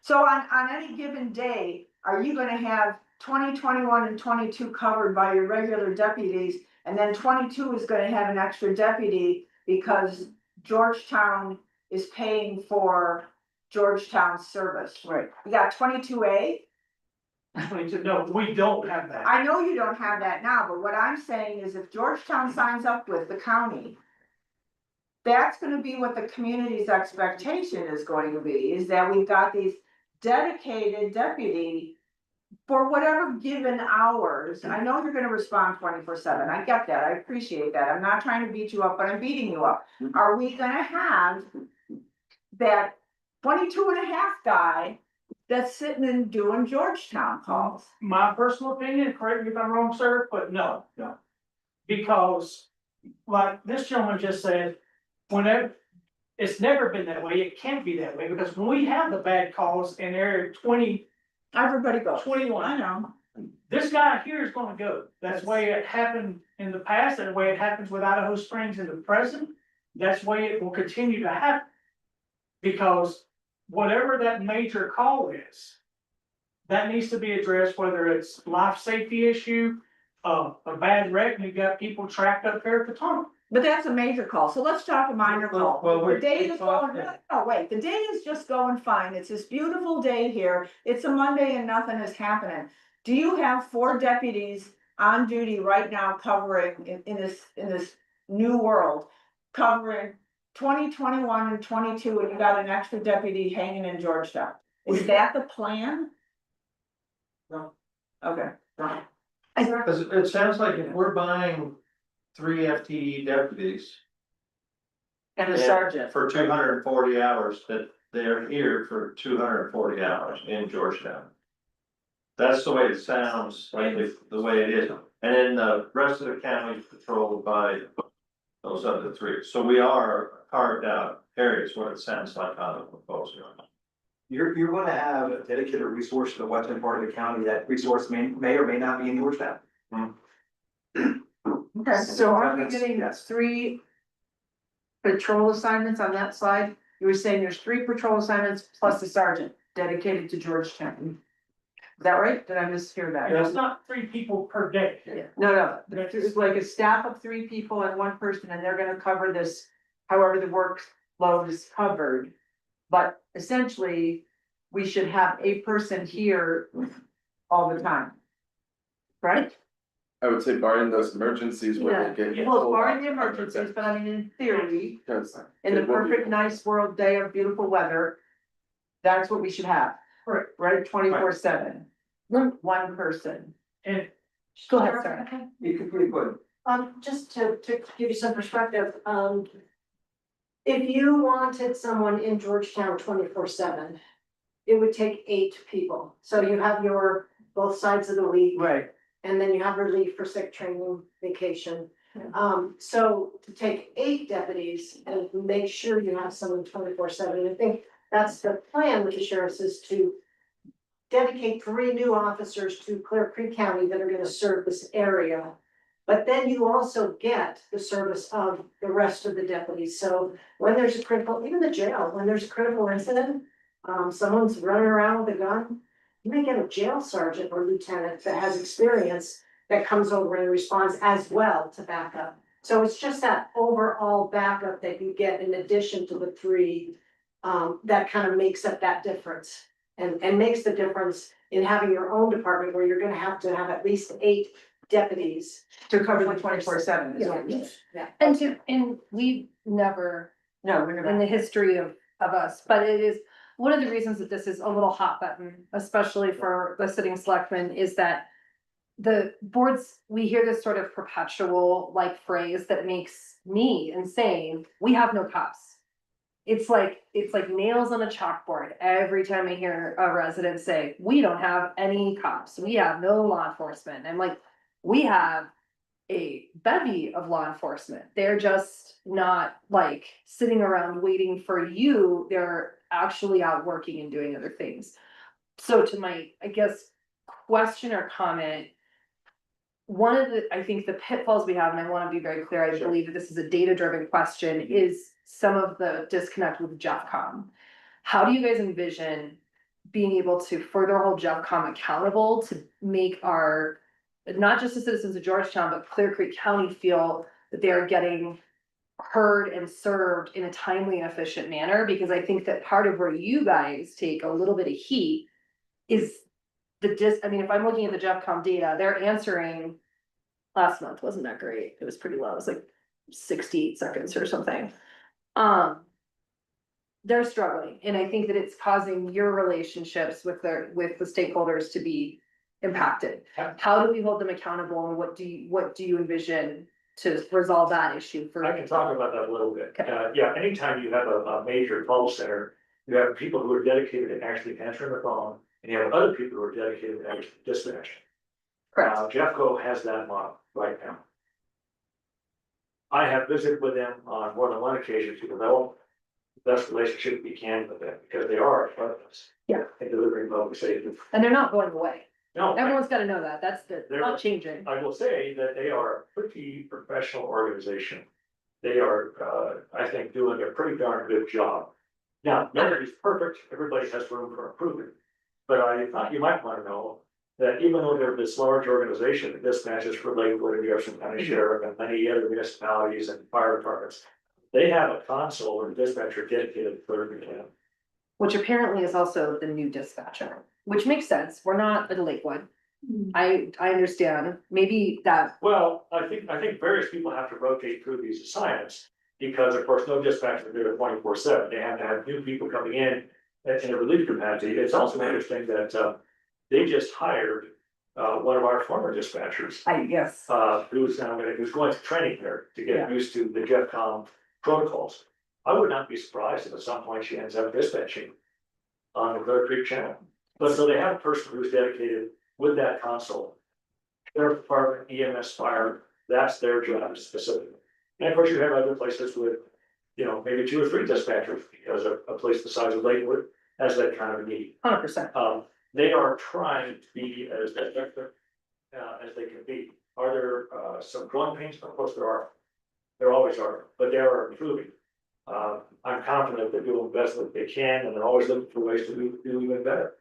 So on any given day, are you gonna have 20, 21, and 22 covered by your regular deputies? And then 22 is gonna have an extra deputy because Georgetown is paying for Georgetown's service. Right. You got 22A? 22, no, we don't have that. I know you don't have that now, but what I'm saying is if Georgetown signs up with the county, that's gonna be what the community's expectation is going to be, is that we've got these dedicated deputy for whatever given hours. I know you're gonna respond 24/7. I get that. I appreciate that. I'm not trying to beat you up, but I'm beating you up. Are we gonna have that 22 and a half guy that's sitting and doing Georgetown calls? My personal opinion, correct me if I'm wrong, sir, but no. Because, like this gentleman just said, whenever, it's never been that way, it can't be that way, because when we have the bad calls in area 20, Everybody goes. 21. I know. this guy here is gonna go. That's the way it happened in the past, and the way it happens with Idaho Springs in the present, that's the way it will continue to happen. Because whatever that major call is, that needs to be addressed, whether it's life safety issue, a bad wreck, and you've got people trapped up there at the tunnel. But that's a major call, so let's talk a minor call. Well, The day we is talked- going, no, wait, the day is just going fine, it's this beautiful day here, it's a Monday and nothing is happening. Do you have 4 deputies on duty right now covering in this new world? Covering 20, 21, and 22, and you got an extra deputy hanging in Georgetown? Is that the plan? No. Okay. Cause it sounds like if we're buying 3 FTE deputies. And the sergeant. For 240 hours, that they're here for 240 hours in Georgetown. That's the way it sounds, like the way it is, and then the rest of the county is patrolled by those other 3, so we are carved out areas what it sounds like on the proposal. You're gonna have a dedicated resource to the western part of the county. That resource may or may not be in Georgetown. Okay. So are we That's- getting yes. 3 patrol assignments on that slide? You were saying there's 3 patrol assignments plus the sergeant dedicated to Georgetown. Is that right? Did I mishear that? It's not 3 people per day. No, it's like a staff of 3 people and 1 person, and they're gonna cover this, however the workload is covered. But essentially, we should have a person here all the time. Right? I would say barring those emergencies where they get. Well, pulled barring the off other emergencies, but I mean, in theory, because in the it will be- perfect nice world day of beautiful weather, that's what we should have. Correct. Right, 24/7, one person. And Go ahead, Sarah. You could pretty good. Just to give you some perspective, if you wanted someone in Georgetown 24/7, it would take 8 people. So you have your both sides of the week. Right. And then you have relief for sick training, vacation. So to take 8 deputies and make sure you have someone 24/7, I think that's the plan with the sheriffs is to dedicate 3 new officers to Clear Creek County that are gonna serve this area. But then you also get the service of the rest of the deputies. So when there's a critical, even the jail, when there's a critical incident, someone's running around with a gun, you may get a jail sergeant or lieutenant that has experience that comes over and responds as well to backup. So it's just that overall backup that you get in addition to the 3, that kind of makes up that difference. And makes the difference in having your own department where you're gonna have to have at least 8 deputies. To cover the 24/7 is what Yeah, you mean. yeah. And we've never, No, we're in never. the history of us, but it is, one of the reasons that this is a little hot button, especially for the sitting selectmen, is that the boards, we hear this sort of perpetual like phrase that makes me insane, we have no cops. it's like nails on a chalkboard every time I hear a resident say, we don't have any cops, we have no law enforcement. I'm like, we have a bevy of law enforcement. They're just not like sitting around waiting for you. They're actually out working and doing other things. So to my, I guess, question or comment, one of the, I think the pitfalls we have, and I want to be very clear, I believe that this is a data-driven question, is some of the disconnect with JeffCom. How do you guys envision being able to further hold JeffCom accountable to make our, not just the citizens of Georgetown, but Clear Creek County feel that they are getting heard and served in a timely and efficient manner? Because I think that part of where you guys take a little bit of heat is I mean, if I'm looking at the JeffCom data, they're answering last month wasn't that great. It was pretty low. It was like 68 seconds or something. They're struggling, and I think that it's causing your relationships with the stakeholders to be impacted. How do we hold them accountable, and what do you envision to resolve that issue for? I can talk about that a little bit. Okay. Yeah, anytime you have a major call center, you have people who are dedicated to actually answering the phone, and you have other people who are dedicated to actually dispatching. Correct. Jeffco has that model right now. I have visited with them on more than one occasion to develop the best relationship we can with them, because they are our partners. Yeah. In delivering public safety. And they're not going away. No, Everyone's gotta know that. That's They're- not changing. I will say that they are a pretty professional organization. They are, I think, doing a pretty darn good job. Now, nobody's perfect, everybody has room for improvement. But I thought you might wanna know that even though they're this large organization that dispatches for Lakewood and Jefferson County Sheriff and many other municipalities and fire departments, they have a console or dispatcher dedicated to Clear Creek. Which apparently is also the new dispatcher, which makes sense. We're not at Lakewood. I understand. Maybe that, Well, I think various people have to rotate through these assignments, because of course, no dispatcher do it 24/7, they have to have new people coming in a relief capacity. It's also interesting that, they just hired, one of our former dispatchers, yes. who's going to training there to Yeah. get used to the JeffCom protocols. I would not be surprised if at some point she ends up dispatching on the Clear Creek channel. But so they have a person who's dedicated with that console. Sheriff Department, EMS, fire, that's their job specifically. And of course, you have other places with, maybe 2 or 3 dispatchers, because a place the size of Lakewood has that kind of a need. 100%. They are trying to be as effective as they can be. Are there some growing pains? Of course there are. There always are, but they are improving. I'm confident they're doing the best that they can, and they're always looking for ways to do even better.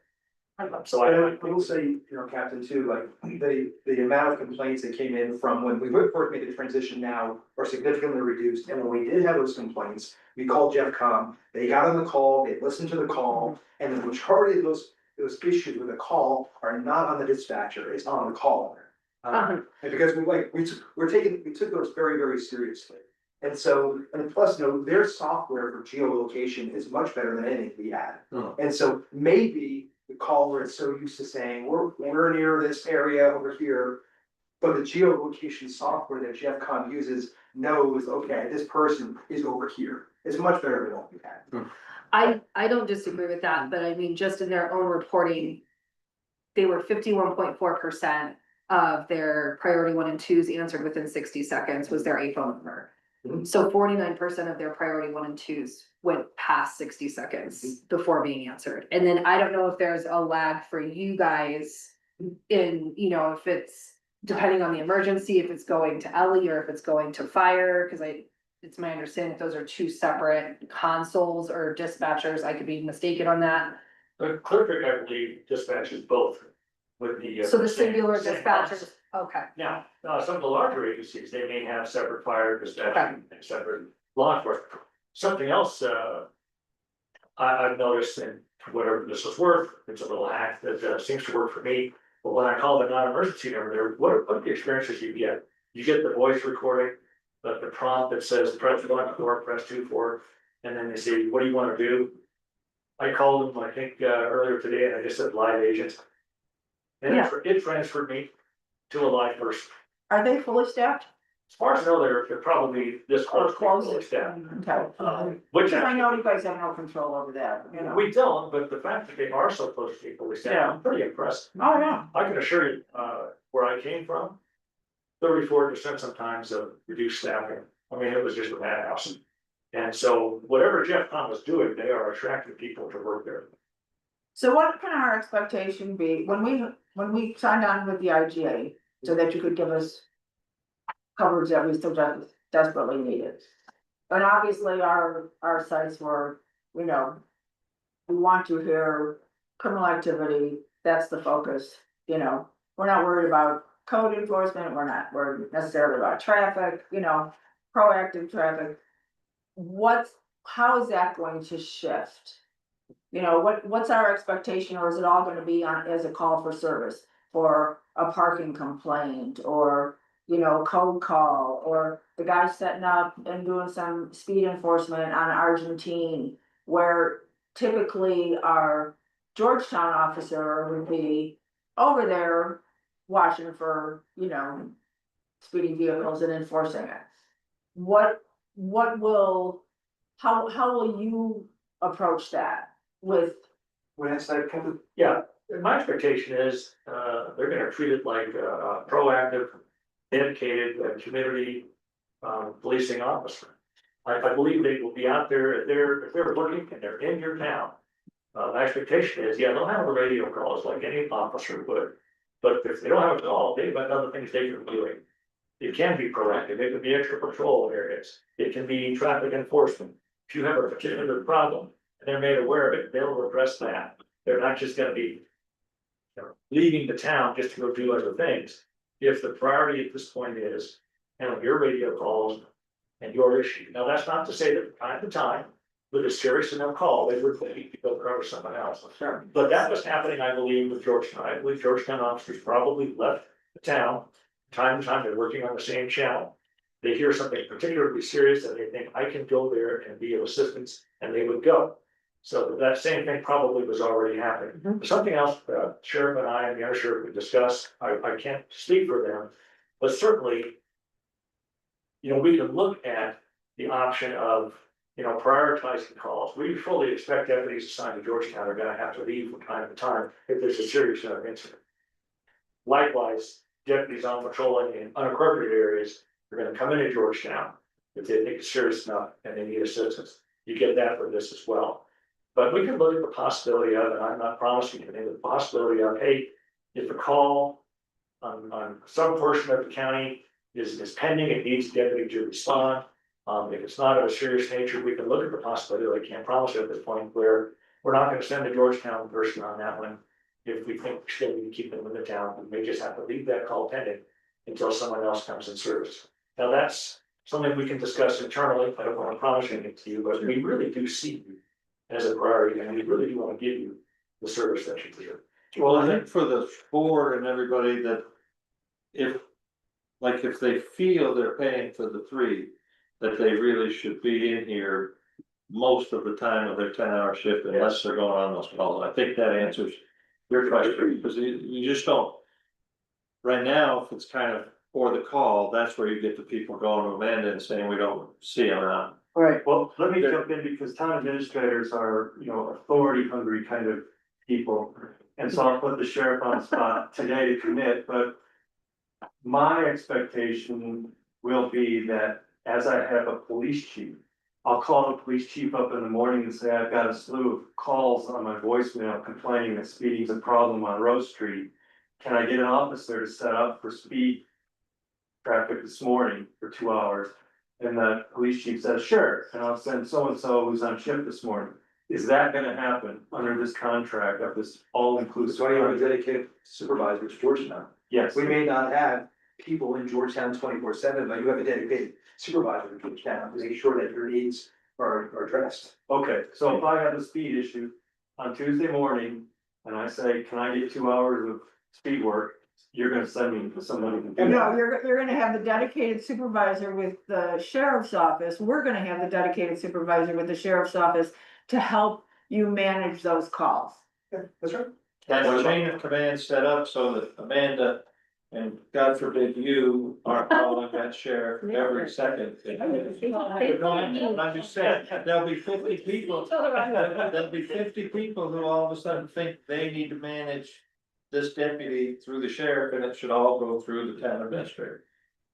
So I will say, Captain, too, like, the amount of complaints that came in from when we first made the transition now are significantly reduced, and when we did have those complaints, we called JeffCom, they got on the call, they listened to the call, and the majority of those issues with the call are not on the dispatcher, it's on the caller. And because we took those very, very seriously. And so, and plus, their software for geolocation is much better than anything we had. And so maybe the caller is so used to saying, we're near this area over here. But the geolocation software that JeffCom uses knows, okay, this person is over here. It's much better than what we had. I don't disagree with that, but I mean, just in their own reporting, they were 51.4% of their priority 1 and 2s answered within 60 seconds was their A phone number. So 49% of their priority 1 and 2s went past 60 seconds before being answered. And then I don't know if there's a lag for you guys in, if it's depending on the emergency, if it's going to Ellie or if it's going to fire, because it's my understanding that those are 2 separate consoles or dispatchers. I could be mistaken on that. But Clear Creek, I believe, dispatches both with the. So the singular same dispatchers, console. okay, Now, some of the larger agencies, they may have separate fire dispatching and separate law enforcement. Something else, I've noticed, and whatever this is worth, it's a little hack that seems to work for me. But when I call the non-emergency number there, what are the experiences you get? You get the voice recording, the prompt that says press 1 for, press 2 for, and then they say, what do you want to do? I called them, I think, earlier today, and I just said live agent. And Yeah. it transferred me to a live person. Are they fully staffed? As far as I know, they're probably this Or close close to it, staff. okay. Which Because I know actually, you guys have no control over that, you know. we don't, but the fact that they are so close to equally staffed, Yeah. I'm pretty impressed. Oh, yeah. I can assure you, where I came from, 34% sometimes of reduced staffing. I mean, it was just a madhouse. And so whatever Jeff Tom was doing, they are attracting people to work there. So what can our expectation be when we signed on with the IGA so that you could give us coverage that we still desperately needed? And obviously our sites were, you know, we want to hear criminal activity, that's the focus, you know. We're not worried about code enforcement, we're not worried necessarily about traffic, you know, proactive traffic. How is that going to shift? You know, what's our expectation, or is it all gonna be on as a call for service for a parking complaint or, you know, code call, or the guy setting up and doing some speed enforcement on Argentine, where typically our Georgetown officer would be over there watching for, you know, speeding vehicles and enforcing it. What will, how will you approach that with? When it's like, kind of, Yeah, and my expectation is, they're gonna treat it like a proactive, dedicated, community, policing officer. I believe they will be out there, if they're looking and they're in your town. My expectation is, yeah, they'll have the radio calls like any officer would. But if they don't have a call, they've got other things they can be doing. It can be proactive, it could be extra patrol areas, it can be traffic enforcement. If you have a particular problem and they're made aware of it, they'll address that. They're not just gonna be, you know, leaving the town just to go do other things. If the priority at this point is handling your radio calls and your issue. Now, that's not to say that from time to time, with a serious enough call, they would need to go cover someone else. Sure. But that was happening, I believe, with Georgetown. I believe Georgetown officers probably left the town. Time to time, they're working on the same channel. They hear something particularly serious and they think, I can go there and be of assistance, and they would go. So that same thing probably was already happening. Something else, Sheriff and I and the undersheriff would discuss, I can't speak for them, but certainly, you know, we can look at the option of, you know, prioritizing calls. We fully expect deputies assigned to Georgetown are gonna have to leave from time to time if there's a serious enough incident. Likewise, deputies on patrolling in unappropriate areas are gonna come into Georgetown if they think it's serious enough and they need assistance. You get that for this as well. But we can look at the possibility of, and I'm not promising anything, the possibility of, hey, if a call on some portion of the county is pending, it needs deputy to respond. If it's not of a serious nature, we can look at the possibility, I can't promise it at this point, where we're not gonna send a Georgetown person on that one. If we think we still need to keep them in the town, we may just have to leave that call pending until someone else comes in service. Now, that's something we can discuss internally. I don't wanna promise anything to you, but we really do see you as a priority, and we really do wanna give you the service that you deserve. Well, I think for the board and everybody that if they feel they're paying for the three, that they really should be in here most of the time of their 10-hour shift unless they're going on those calls. I think that answers your question, because you just don't. Right now, if it's kind of for the call, that's where you get the people going to Amanda and saying we don't see them now. Right, well, let me jump in because town administrators are, you know, authority hungry kind of people. And so I'll put the sheriff on the spot today to commit, but my expectation will be that as I have a police chief, I'll call the police chief up in the morning and say, I've got a slew of calls on my voicemail complaining that speeding's a problem on Rose Street. Can I get an officer to set up for speed traffic this morning for 2 hours? And the police chief says, sure, and I'll send so-and-so who's on shift this morning. Is that gonna happen under this contract of this all-inclusive? that's why you have a dedicated supervisor to Georgetown. Yes, We may not have people in Georgetown 24/7, but you have a dedicated supervisor in Georgetown to make sure that your needs are addressed. okay, so if I have a speed issue on Tuesday morning and I say, can I get 2 hours of speed work? You're gonna send me to somebody to do No, that. you're gonna have the dedicated supervisor with the sheriff's office, we're gonna have the dedicated supervisor with the sheriff's office to help you manage those calls. Yeah, that's right. And the chain of command set up so that Amanda And God forbid you are calling that sheriff every second. I'm just saying, there'll be 50 people, there'll be 50 people who all of a sudden think they need to manage this deputy through the sheriff, and it should all go through the town administrator.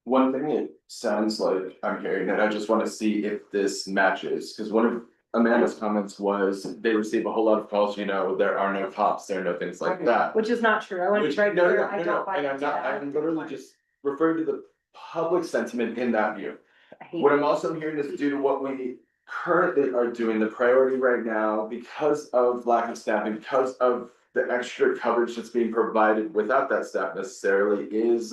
One thing it sounds like I'm hearing, and I just wanna see if this matches, cause one of Amanda's comments was they receive a whole lot of calls, you know, there are no cops, there are no things like that. Which is not true, I want to Which, be right no, clear, no, I no, don't no, buy and it. I'm not, I'm literally just referring to the public sentiment in that view. I hate What I'm also hearing is due to what we currently are doing, the priority right now, because of lack of staffing, because of the extra coverage that's being provided without that staff necessarily is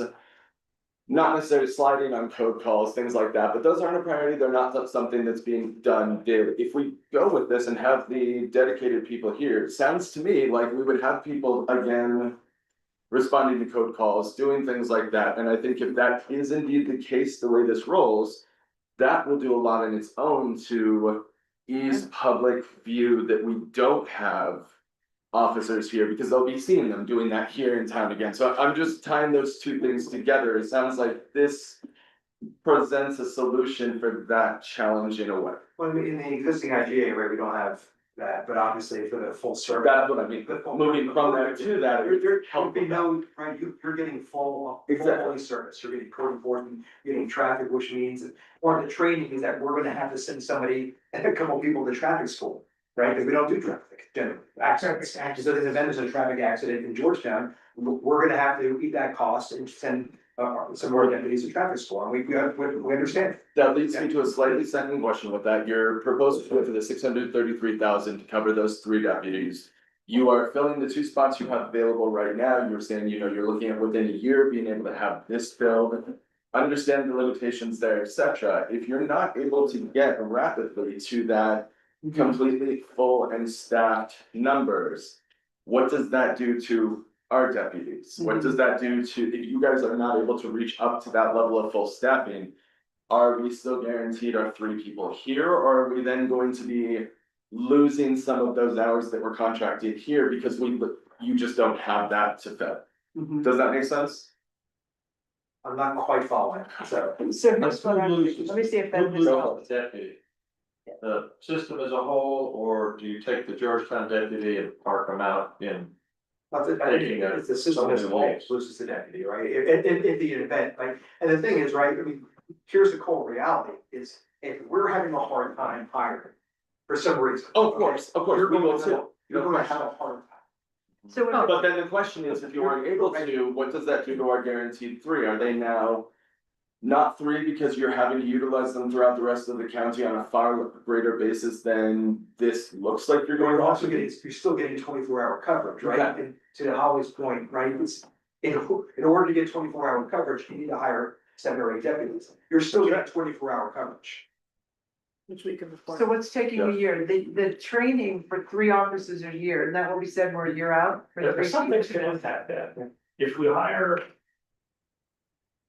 not necessarily sliding on code calls, things like that, but those aren't a priority, they're not something that's being done daily. If we go with this and have the dedicated people here, it sounds to me like we would have people again responding to code calls, doing things like that, and I think if that is indeed the case, the way this rolls, that will do a lot on its own to ease public view that we don't have officers here, because they'll be seeing them doing that here in town again. So I'm just tying those two things together. It sounds like this presents a solution for that challenge in a way. Well, in the existing IGA, right, we don't have that, but obviously for the full service. That's what I mean, moving from that to that, it would help Be with that. no, right, you're getting full Exactly. police service, you're getting code enforcement, you're getting traffic, which means that part of the training is that we're gonna have to send somebody and a couple people to traffic school. Right, because we don't do traffic, generally, accidents, so there's an event, there's a traffic accident in Georgetown, we're gonna have to eat that cost and send some of our deputies to traffic school, and we understand. That leads me to a slightly second question with that. Your proposal for the 633,000 to cover those 3 deputies. You are filling the 2 spots you have available right now. You're saying, you know, you're looking at within a year being able to have this filled. Understand the limitations there, etc. If you're not able to get rapidly to that completely full and staffed numbers, what does that do to our deputies? What does that do to, if you guys are not able to reach up to that level of full staffing? Are we still guaranteed our 3 people here, or are we then going to be losing some of those hours that were contracted here because you just don't have that to fill? Does that make sense? I'm not quite following, so. So here's what I'm, let me see if that is. The deputy. The system as a whole, or do you take the Georgetown deputy and park them out in? It's the system as a whole versus the deputy, right? If the event, like, and the thing is, right, I mean, here's the cold reality is if we're having a hard time hiring for some reason. Of course, You're we will going to, too. you're gonna have a hard time. So what- But then the question is, if you aren't able to, what does that do to our guaranteed 3? Are they now not 3 because you're having to utilize them throughout the rest of the county on a far greater basis than this looks like you're going You're to? also getting, you're still getting 24-hour coverage, right? Okay. And to Holly's point, right, it's, in order to get 24-hour coverage, you need to hire 7 or 8 deputies. You're still getting 24-hour coverage. Which we can report. So what's taking a year? The training for 3 officers a year, and that will be said we're a year out? for There's 3 some things can impact that. If we hire.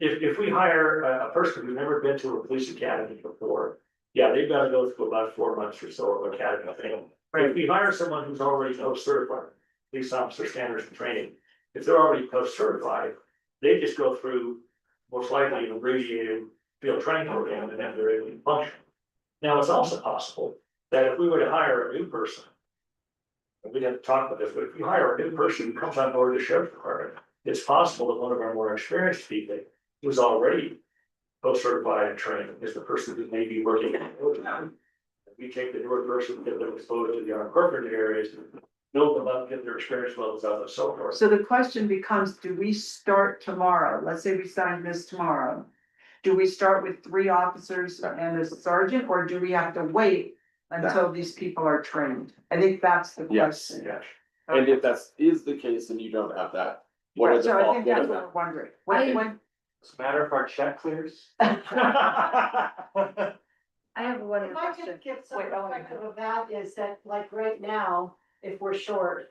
If we hire a person who's never been to a police academy before, yeah, they've got to go through about 4 months or so of academy training. If we hire someone who's already post-certified, police officer standards and training, if they're already post-certified, they just go through most likely an abbreviated field training program and then they're able to function. Now, it's also possible that if we were to hire a new person, and we didn't talk about this, but if you hire a new person who comes on board the sheriff's department, it's possible that one of our more experienced people who's already post-certified and trained is the person who may be working in overtime. We take the newer person, get them exposed to the unincorporated areas, build them up, get their experience levels up and so forth. So the question becomes, do we start tomorrow? Let's say we sign this tomorrow. Do we start with 3 officers and a sergeant, or do we have to wait until these people are trained? I think that's the Yes. question. Yes. And if that is the case and you don't have that, what are the? So I think what are that's the- what I'm wondering. When, It's a matter if our check clears. I have one If I question. could give some Wait, Ellen, perspective of that is that like right now, if we're short.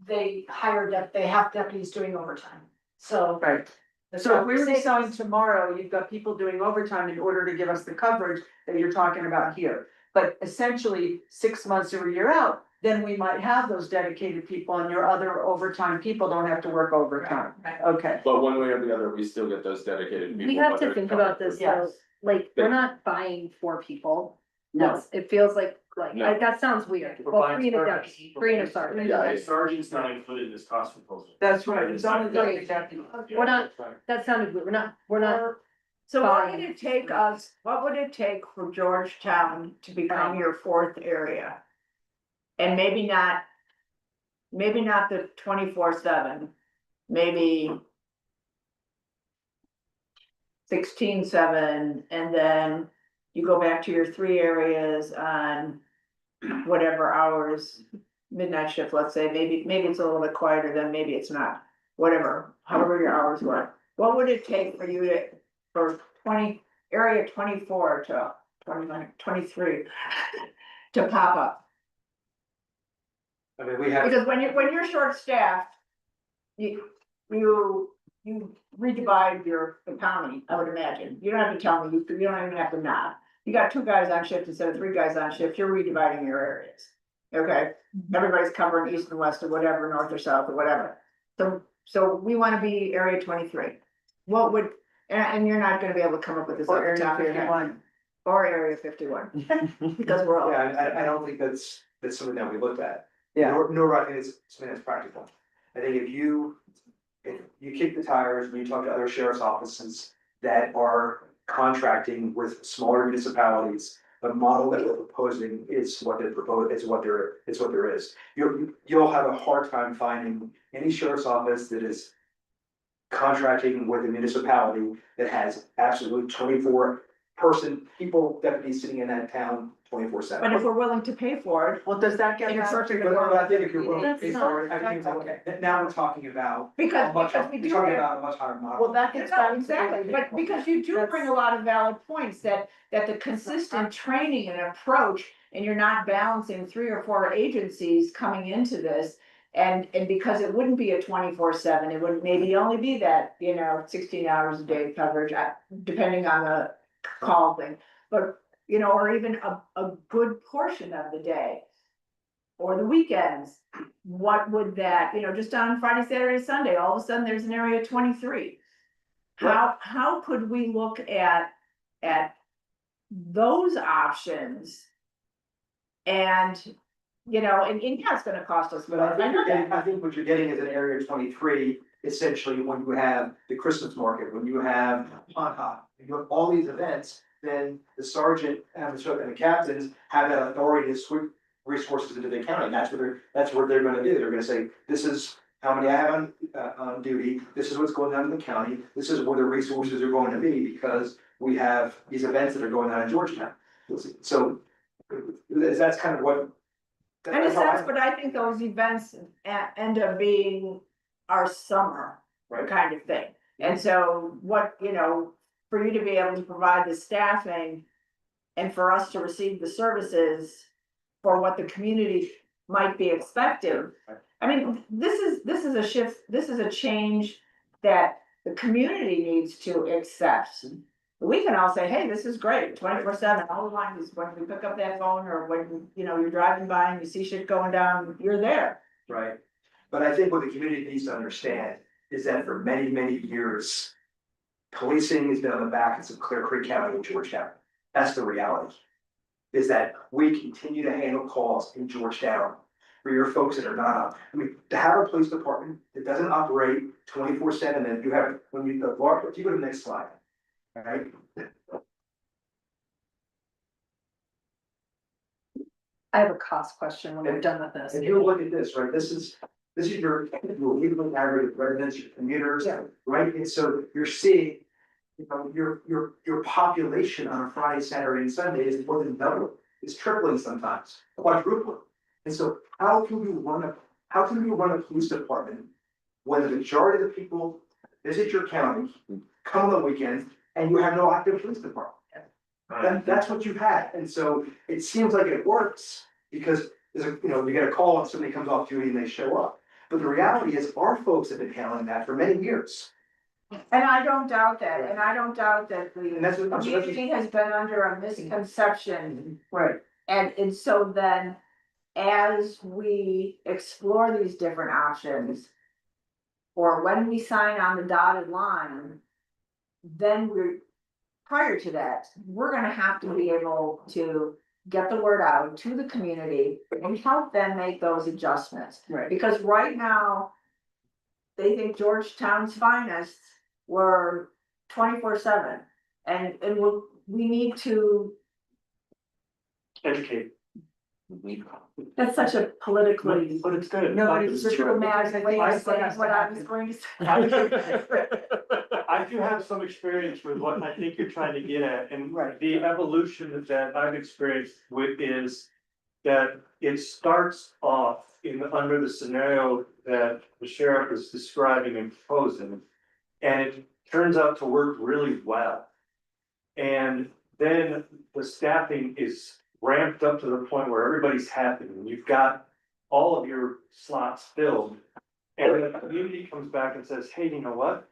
They have deputies doing overtime, so. right. So if we were to sign tomorrow, you've got people doing overtime in order to give us the coverage that you're talking about here. But essentially, 6 months or a year out, then we might have those dedicated people and your other overtime people don't have to work overtime. Okay. But one way or the other, we still get those dedicated people. We have whether to it's think covered about this, though, Yes. like, we're not buying 4 people. No. That's, it feels like, No. that sounds weird. We're Well, buying 3 in a sergeants. deputy, 3 in a sergeant. Yeah, The sergeant's not included in this cost proposal. That's right, it's only the deputy. We're not, that sounded weird, we're not, So what would Fine. it take us, what would it take for Georgetown to become your 4th area? And maybe not the 24/7, maybe 16/7, and then you go back to your 3 areas on whatever hours, midnight shift, let's say, maybe it's a little bit quieter, then maybe it's not, whatever, however your hours work. What would it take for you to, for area 24 to 23 to pop up? I mean, we have, Because when you're short-staffed, you redivide the county, I would imagine. You don't have to tell me, you don't even have to nod. You got 2 guys on shift instead of 3 guys on shift, you're redividing your areas. Okay, everybody's covering east and west or whatever, north or south or whatever. So we wanna be area 23. What would, and you're not gonna be able to come up with this off the top of your head. Or area 51, because we're all. yeah, I don't think that's something that we looked at. Yeah. Nor I think it's something that's practical. I think if you kick the tires when you talk to other sheriff's offices that are contracting with smaller municipalities, the model that we're proposing is what they're proposing, it's what there is. You'll have a hard time finding any sheriff's office that is contracting with a municipality that has absolutely 24-person people, deputies sitting in that town 24/7. But if we're willing to pay for it, Well, does that get in a back short to period But of but I think if you're willing to That's pay not- for it, I think okay. now we're talking about because, a much, because we we're do. talking about a much higher model. Well, that gets back to. Exactly, but because you do bring a lot of valid points that the consistent training and approach, and you're not balancing 3 or 4 agencies coming into this. And because it wouldn't be a 24/7, it would maybe only be that, 16 hours a day coverage, depending on the call thing. But, or even a good portion of the day. Or the weekends, what would that, just on Friday, Saturday, Sunday, all of a sudden there's an area 23. How could we look at those options? And, and yeah, it's gonna cost us, But but I think what you're getting is an area 23, essentially when you have the Christmas market, when you have Hanukkah, you have all these events, then the sergeant and the captains have that authority to sweep resources into the county. That's what they're gonna do. They're gonna say, this is how many I have on duty, this is what's going on in the county, this is where the resources are going to be, because we have these events that are going on in Georgetown. So that's kind of what. in a sense, but I think those events end up being our summer Right. kind of thing. And so what, for you to be able to provide the staffing and for us to receive the services for what the community might be expecting. I mean, this is a shift, this is a change that the community needs to accept. We can all say, hey, this is great, 24/7, all we want is when we pick up that phone or when, you're driving by and you see shit going down, you're there. Right, but I think what the community needs to understand is that for many, many years. Policing has been on the backs of Clear Creek County and Georgetown. That's the reality. Is that we continue to handle calls in Georgetown for your folks that are not on. I mean, to have a police department that doesn't operate 24/7, and you have, when you, if you go to the next slide. All right, I have a cost question when we're done with this. and you look at this, right, this is your legal average of residents, your commuters, Yeah. right? And so you're seeing, your population on a Friday, Saturday, and Sunday is more than double, it's tripling sometimes, quadrupling. And so how can you run a police department when the majority of the people visit your county, come on the weekends, and you have no active police department? That's what you had, and so it seems like it works, because you get a call and somebody comes off duty and they show up. But the reality is, our folks have been handling that for many years. And I don't doubt that, and I don't doubt that the And that's what I'm saying. community has been under a misconception. Right. And so then, as we explore these different options. Or when we sign on the dotted line, then prior to that, we're gonna have to be able to get the word out to the community and help them make those adjustments. Right. Because right now, they think Georgetown's finest were 24/7. And we need to, Educate. that's such a politically. But it's good. No, Like, it's it's true. diplomatic way of saying what I was going to say. I do have some experience with what I think you're trying to get at, and Right. the evolution that I've experienced with is. That it starts off under the scenario that the sheriff is describing and proposing. And it turns out to work really well. And then the staffing is ramped up to the point where everybody's happy, and you've got all of your slots filled. And the community comes back and says, hey, you know what?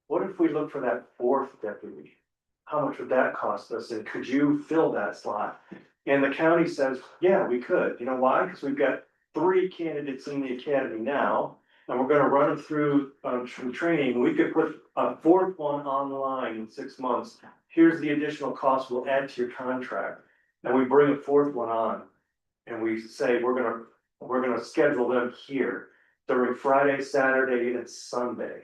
What if we look for that fourth deputy? How much would that cost us? And could you fill that slot? And the county says, yeah, we could. You know why? Because we've got 3 candidates in the academy now. And we're gonna run them through some training. We could put a 4th one on the line in 6 months. Here's the additional cost we'll add to your contract. And we bring a 4th one on. And we say, we're gonna schedule them here during Friday, Saturday, and Sunday.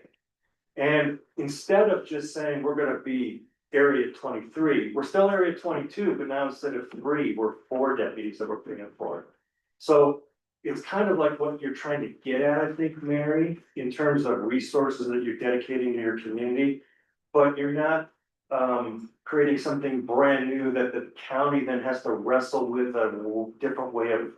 And instead of just saying we're gonna be area 23, we're still area 22, but now instead of 3, we're 4 deputies that we're bringing forward. So it's kind of like what you're trying to get at, I think, Mary, in terms of resources that you're dedicating to your community. But you're not creating something brand new that the county then has to wrestle with a different way of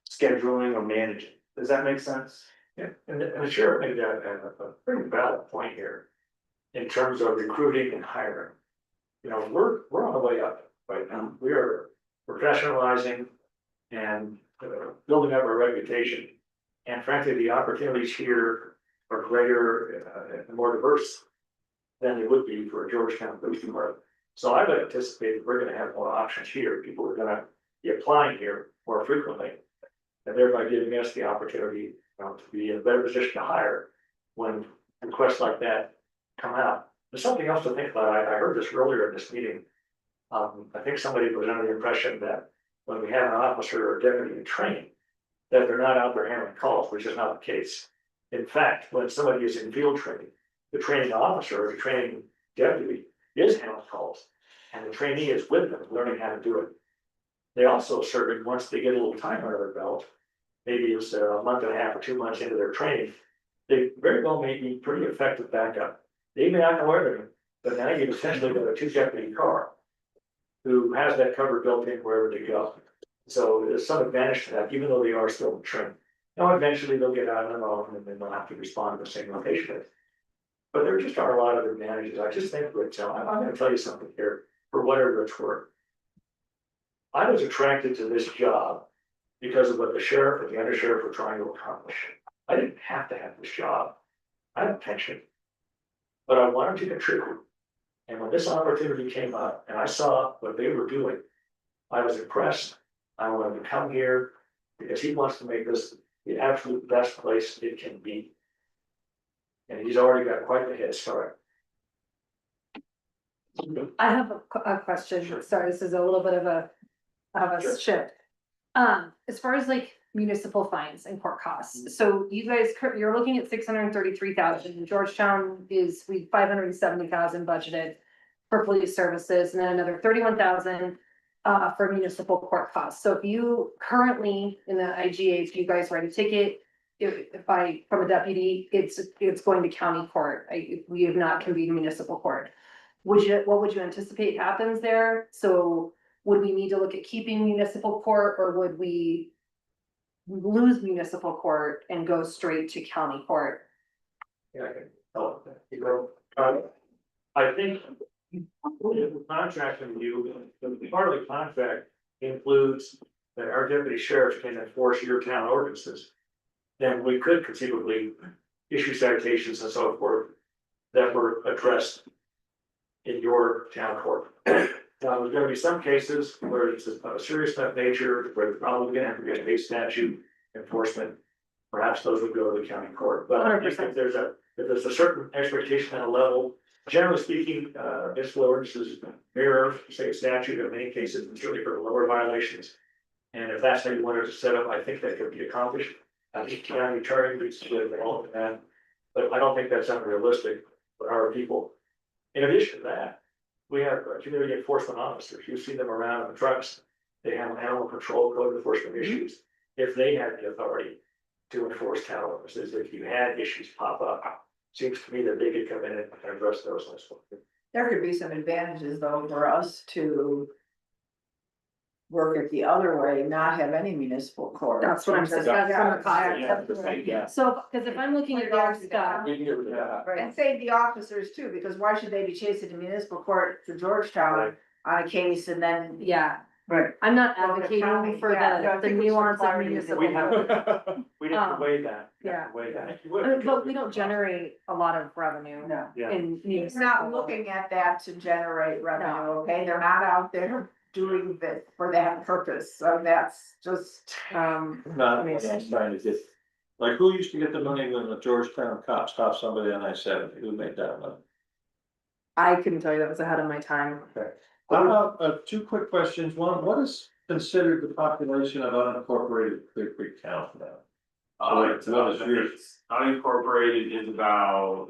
scheduling or managing. Does that make sense? Yeah, and the sheriff made a pretty valid point here. In terms of recruiting and hiring. You know, we're on the way up right now. We are professionalizing and building up our reputation. And frankly, the opportunities here are greater and more diverse than they would be for a Georgetown police department. So I would anticipate that we're gonna have more options here. People are gonna be applying here more frequently. And thereby giving us the opportunity, to be in a better position to hire when requests like that come out. There's something else to think about. I heard this earlier in this meeting. I think somebody was under the impression that when we have an officer or deputy in training, that they're not out there handling calls, which is not the case. In fact, when somebody is in field training, the training officer or the training deputy is handling calls, and the trainee is with them, learning how to do it. They also serve, once they get a little time under their belt, maybe it's a month and a half or 2 months into their training, they very well may be pretty effective backup. They may not know everything, but now you've essentially got a 2 deputy car who has that cover built in wherever they go. So there's some advantage to that, even though they are still in training. Now, eventually they'll get out on their own and then they'll have to respond to the same location. But there just are a lot of advantages. I just think that, I'm gonna tell you something here, for whatever it's worth. I was attracted to this job because of what the sheriff and the undersheriff were trying to accomplish. I didn't have to have this job. I had a pension. But I wanted to contribute. And when this opportunity came up and I saw what they were doing, I was impressed. I wanted to come here because he wants to make this the absolute best place it can be. And he's already got quite the head start. I have a question. Sorry, this is a little bit of a Sure. shift. As far as like municipal fines and court costs, so you guys, you're looking at 633,000. Georgetown is, 570,000 budgeted for police services, and then another 31,000 for municipal court costs. So if you currently in the IGA, if you guys write a ticket, from a deputy, it's going to county court. We have not convened municipal court. What would you anticipate happens there? So would we need to look at keeping municipal court, or would we lose municipal court and go straight to county court? Yeah, I can tell it. You know, I think the contract review, the part of the contract includes that our deputy sheriff can enforce your town ordinances. Then we could conceivably issue citations and so forth that were addressed in your town court. Now, there's gonna be some cases where it's of a serious enough nature, where there's probably gonna have to be a state statute enforcement. Perhaps those would go to the county court, but I think 100%. if there's a certain expectation at a level, generally speaking, municipal ordinances mirror state statute in many cases, particularly for lower violations. And if that's how you wanted to set up, I think that could be accomplished. I think county attorney needs to get involved in that, but I don't think that's unrealistic for our people. In addition to that, we have community enforcement officers. You see them around in the trucks. They have animal control code enforcement issues. If they had the authority to enforce town ordinances, if you had issues pop up, seems to me that they could come in and address those. There could be some advantages though for us to work it the other way, not have any municipal court. That's what I'm saying. That's from the cost. Yeah. So, cause if I'm looking at their stuff, We can get rid of that. And save the officers too, because why should they be chasing the municipal court to Georgetown on a case and then? yeah, Right. I'm not Well, the advocating county, for yeah, no, I the think we should nuance of clarity municipal. We have, we'd have Um, to weigh that. yeah. Weigh that. But we don't generate a lot of revenue No. Yeah. in He's municipal. not looking at that to generate revenue, okay? They're not out there doing this for that purpose, so that's just, Not, what I'm trying to get, like, who used to get the money when the Georgetown cops stopped somebody on I-70, who made that money? I couldn't tell you, that was ahead of my time. How about, two quick questions, one, what is considered the population of unincorporated Clear Creek County now? What is yours? Unincorporated is about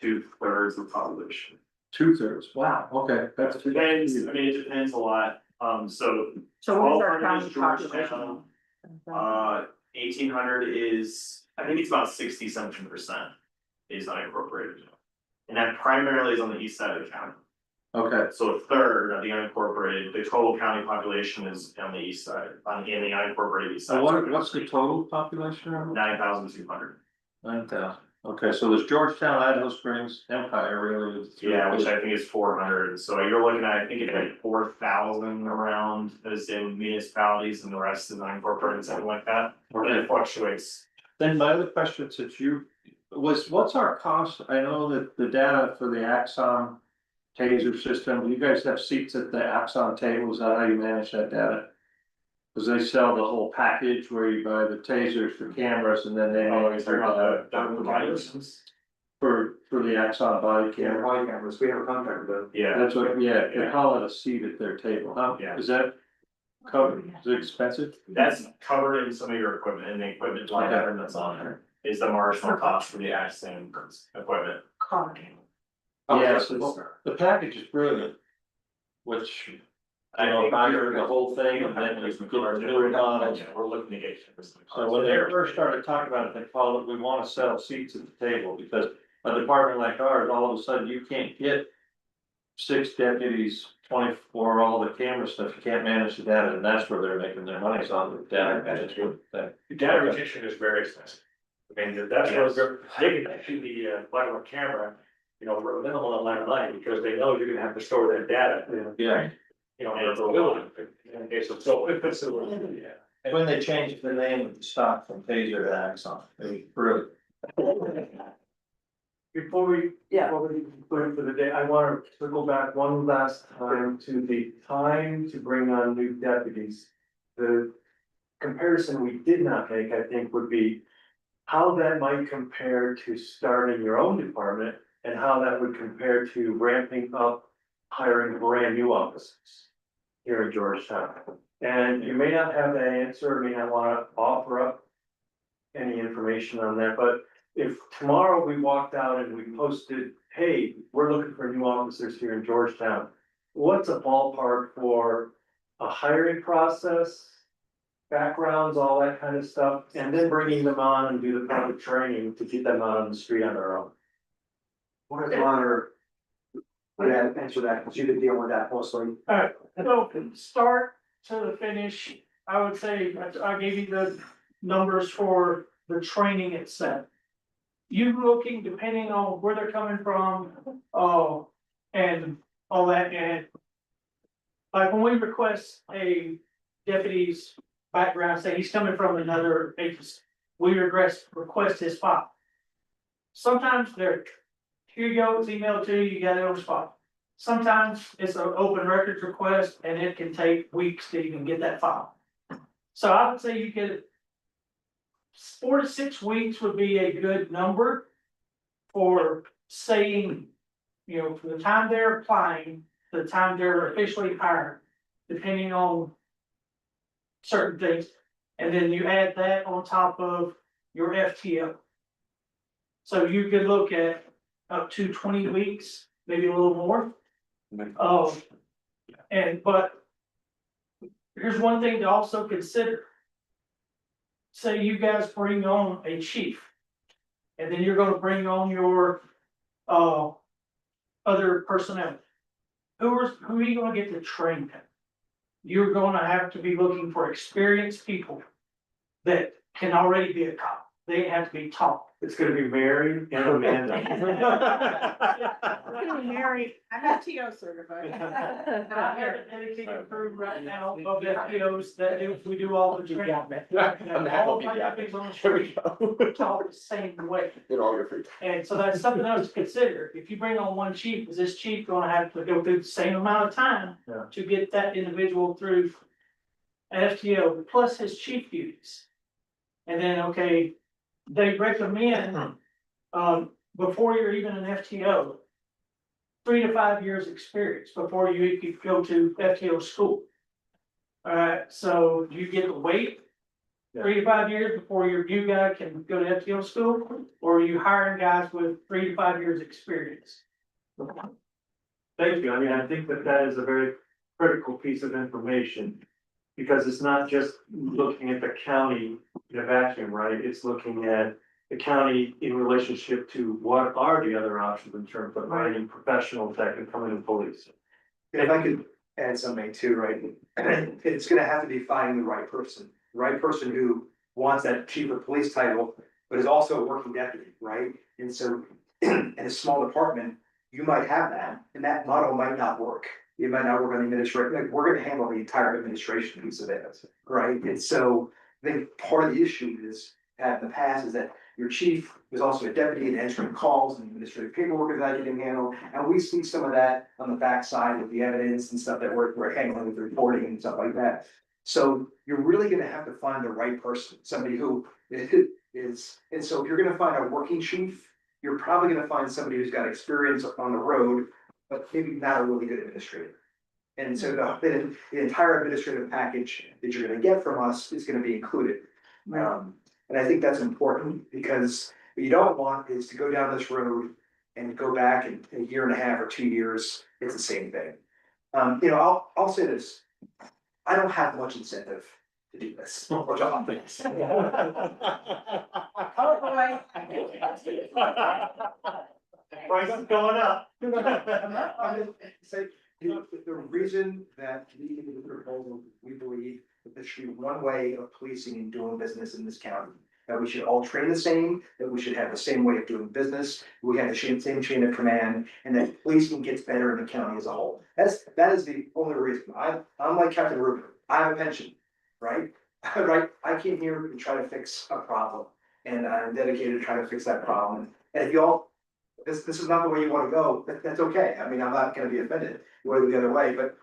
2/3 of the population. 2/3, wow, okay, that's. Depends, I mean, it depends a lot, so so what is our 1200 county is population? Georgetown. 1800 is, I think it's about 60-something% is unincorporated. And that primarily is on the east side of the county. Okay, So a third of the unincorporated, the total county population is on the east side, in the unincorporated east so side. what's the total population around? 9,200. 9,000, okay, so there's Georgetown, Idaho Springs, Empire, really. with the three. Yeah, which I think is 400, so you're looking at, I think it's like 4,000 around as in municipalities and the rest is unincorporated, something like that. And it fluctuates. Then my other question, since you, what's our cost? I know that the data for the Axon taser system, you guys have seats at the Axon table, is that how you manage that data? Cause they sell the whole package where you buy the tasers for cameras and then they. Oh, manage you're talking about the the providers? For the Axon body Yeah, camera, body cameras, we have a contract with them. Yeah. that's what, yeah, they Yeah. call it a seat at their table, huh? Yeah. Is that covered, is it expensive? That's covered in some of your equipment and the equipment line item that's on there is the marginal cost for the Axon equipment. Yes, the package is brilliant. Which, I know, buy the whole thing and then you can get the newer models. Yeah, we're looking to get. So when they first started talking about it, they called it, we wanna sell seats at the table, because a department like ours, all of a sudden, you can't get 6 deputies, 24, all the camera stuff, you can't manage the data, and that's where they're making their money on the data management thing. Data retention is very expensive. I mean, that's where they can actually the bottom of camera, you know, for a minimal amount of money, because they know you're gonna have to store that data. Yeah, You know, for ability, in case of so, if it's, yeah. when they changed the name of the stock from Taser to Axon, it was brilliant. Before we, before we put it for the day, I want to circle back one last time to the time to bring on new deputies. The comparison we did not make, I think, would be how that might compare to starting your own department and how that would compare to ramping up hiring brand new officers here in Georgetown. And you may not have that answer, may not want to offer up any information on that, but if tomorrow we walked out and we posted, hey, we're looking for new officers here in Georgetown, what's a ballpark for a hiring process, backgrounds, all that kind of stuff, and then bringing them on and do the proper training to get them out on the street on their own? What if honor? Yeah, answer that, because you can deal with that mostly. Alright, so from start to the finish, I would say, I gave you the numbers for the training itself. You looking, depending on where they're coming from, and all that, and like when we request a deputy's background, say he's coming from another agency, we request his file. Sometimes they're, here you go, it's emailed to you, you got it on the spot. sometimes it's an open records request and it can take weeks to even get that file. So I would say you get 4 to 6 weeks would be a good number for saying, you know, from the time they're applying to the time they're officially hired, depending on certain things. And then you add that on top of your FTO. So you could look at up to 20 weeks, maybe a little more. But here's one thing to also consider. Say you guys bring on a chief, and then you're gonna bring on your, other personnel. Who are you gonna get to train them? You're gonna have to be looking for experienced people that can already be a cop. They have to be taught. It's gonna be Mary and Amanda. Mary, I'm FTO certified. And I have a dedicated crew right now of FTOs that we do all the training. All my deputies on the street talk the same way. In all your free. And so that's something else to consider. If you bring on one chief, is this chief gonna have to go through the same amount of time Yeah. to get that individual through FTO plus his chief duties? And then, okay, they recommend, before you're even an FTO, 3 to 5 years experience before you could go to FTO school. Alright, so you get to wait 3 to 5 years before your new guy can go to FTO school, or are you hiring guys with 3 to 5 years experience? Thank you. I mean, I think that is a very critical piece of information. Because it's not just looking at the county in a vacuum, right? It's looking at the county in relationship to what are the other options in terms of finding professionals that can come in and police. If I could add something too, right? It's gonna have to be finding the right person who wants that chief of police title, but is also a working deputy, right? And so in a small department, you might have that, and that model might not work. It might not work on the administration, like, we're gonna handle the entire administration piece of it, right? And so I think part of the issue is, in the past, is that your chief was also a deputy and answering calls and administrative paperwork that getting handled. And we see some of that on the backside with the evidence and stuff that we're handling with the reporting and stuff like that. So you're really gonna have to find the right person, somebody who is, and so if you're gonna find a working chief, you're probably gonna find somebody who's got experience on the road, but maybe not a really good administrator. And so the entire administrative package that you're gonna get from us is gonna be included. And I think that's important, because what you don't want is to go down this road and go back in a year and a half or 2 years, it's the same thing. You know, I'll say this, I don't have much incentive to do this, which I think. Oh, boy. Price is going up. The reason that we did the proposal, we believe that there should be one way of policing and doing business in this county. That we should all train the same, that we should have the same way of doing business, we have the same chain of command, and that policing gets better in the county as a whole. That is the only reason. I'm like Captain Rubin, I have a pension, right? Right, I came here to try to fix a problem, and I'm dedicated to trying to fix that problem. And if y'all, this is not the way you wanna go, that's okay. I mean, I'm not gonna be offended, you wanna go the other way, but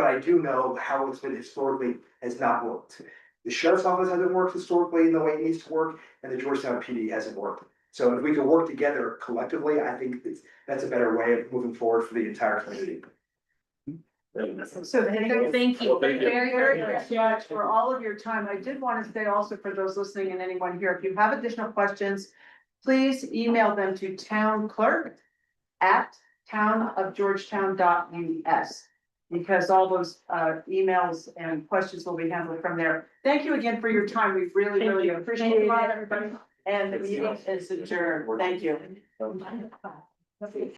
I do know how it's been historically has not worked. The sheriff's office hasn't worked historically in the way it needs to work, and the Georgetown PD hasn't worked. So if we can work together collectively, I think that's a better way of moving forward for the entire community. So Thank you. very, very much for all of your time. I did want to say also for those listening and anyone here, if you have additional questions, please email them to townclerk@townofgeorgetown.us. Because all those emails and questions will be handled from there. Thank you again for your time. We really, Thank really you. appreciate Thank it, you. everybody. And the meeting is adjourned. Thank you.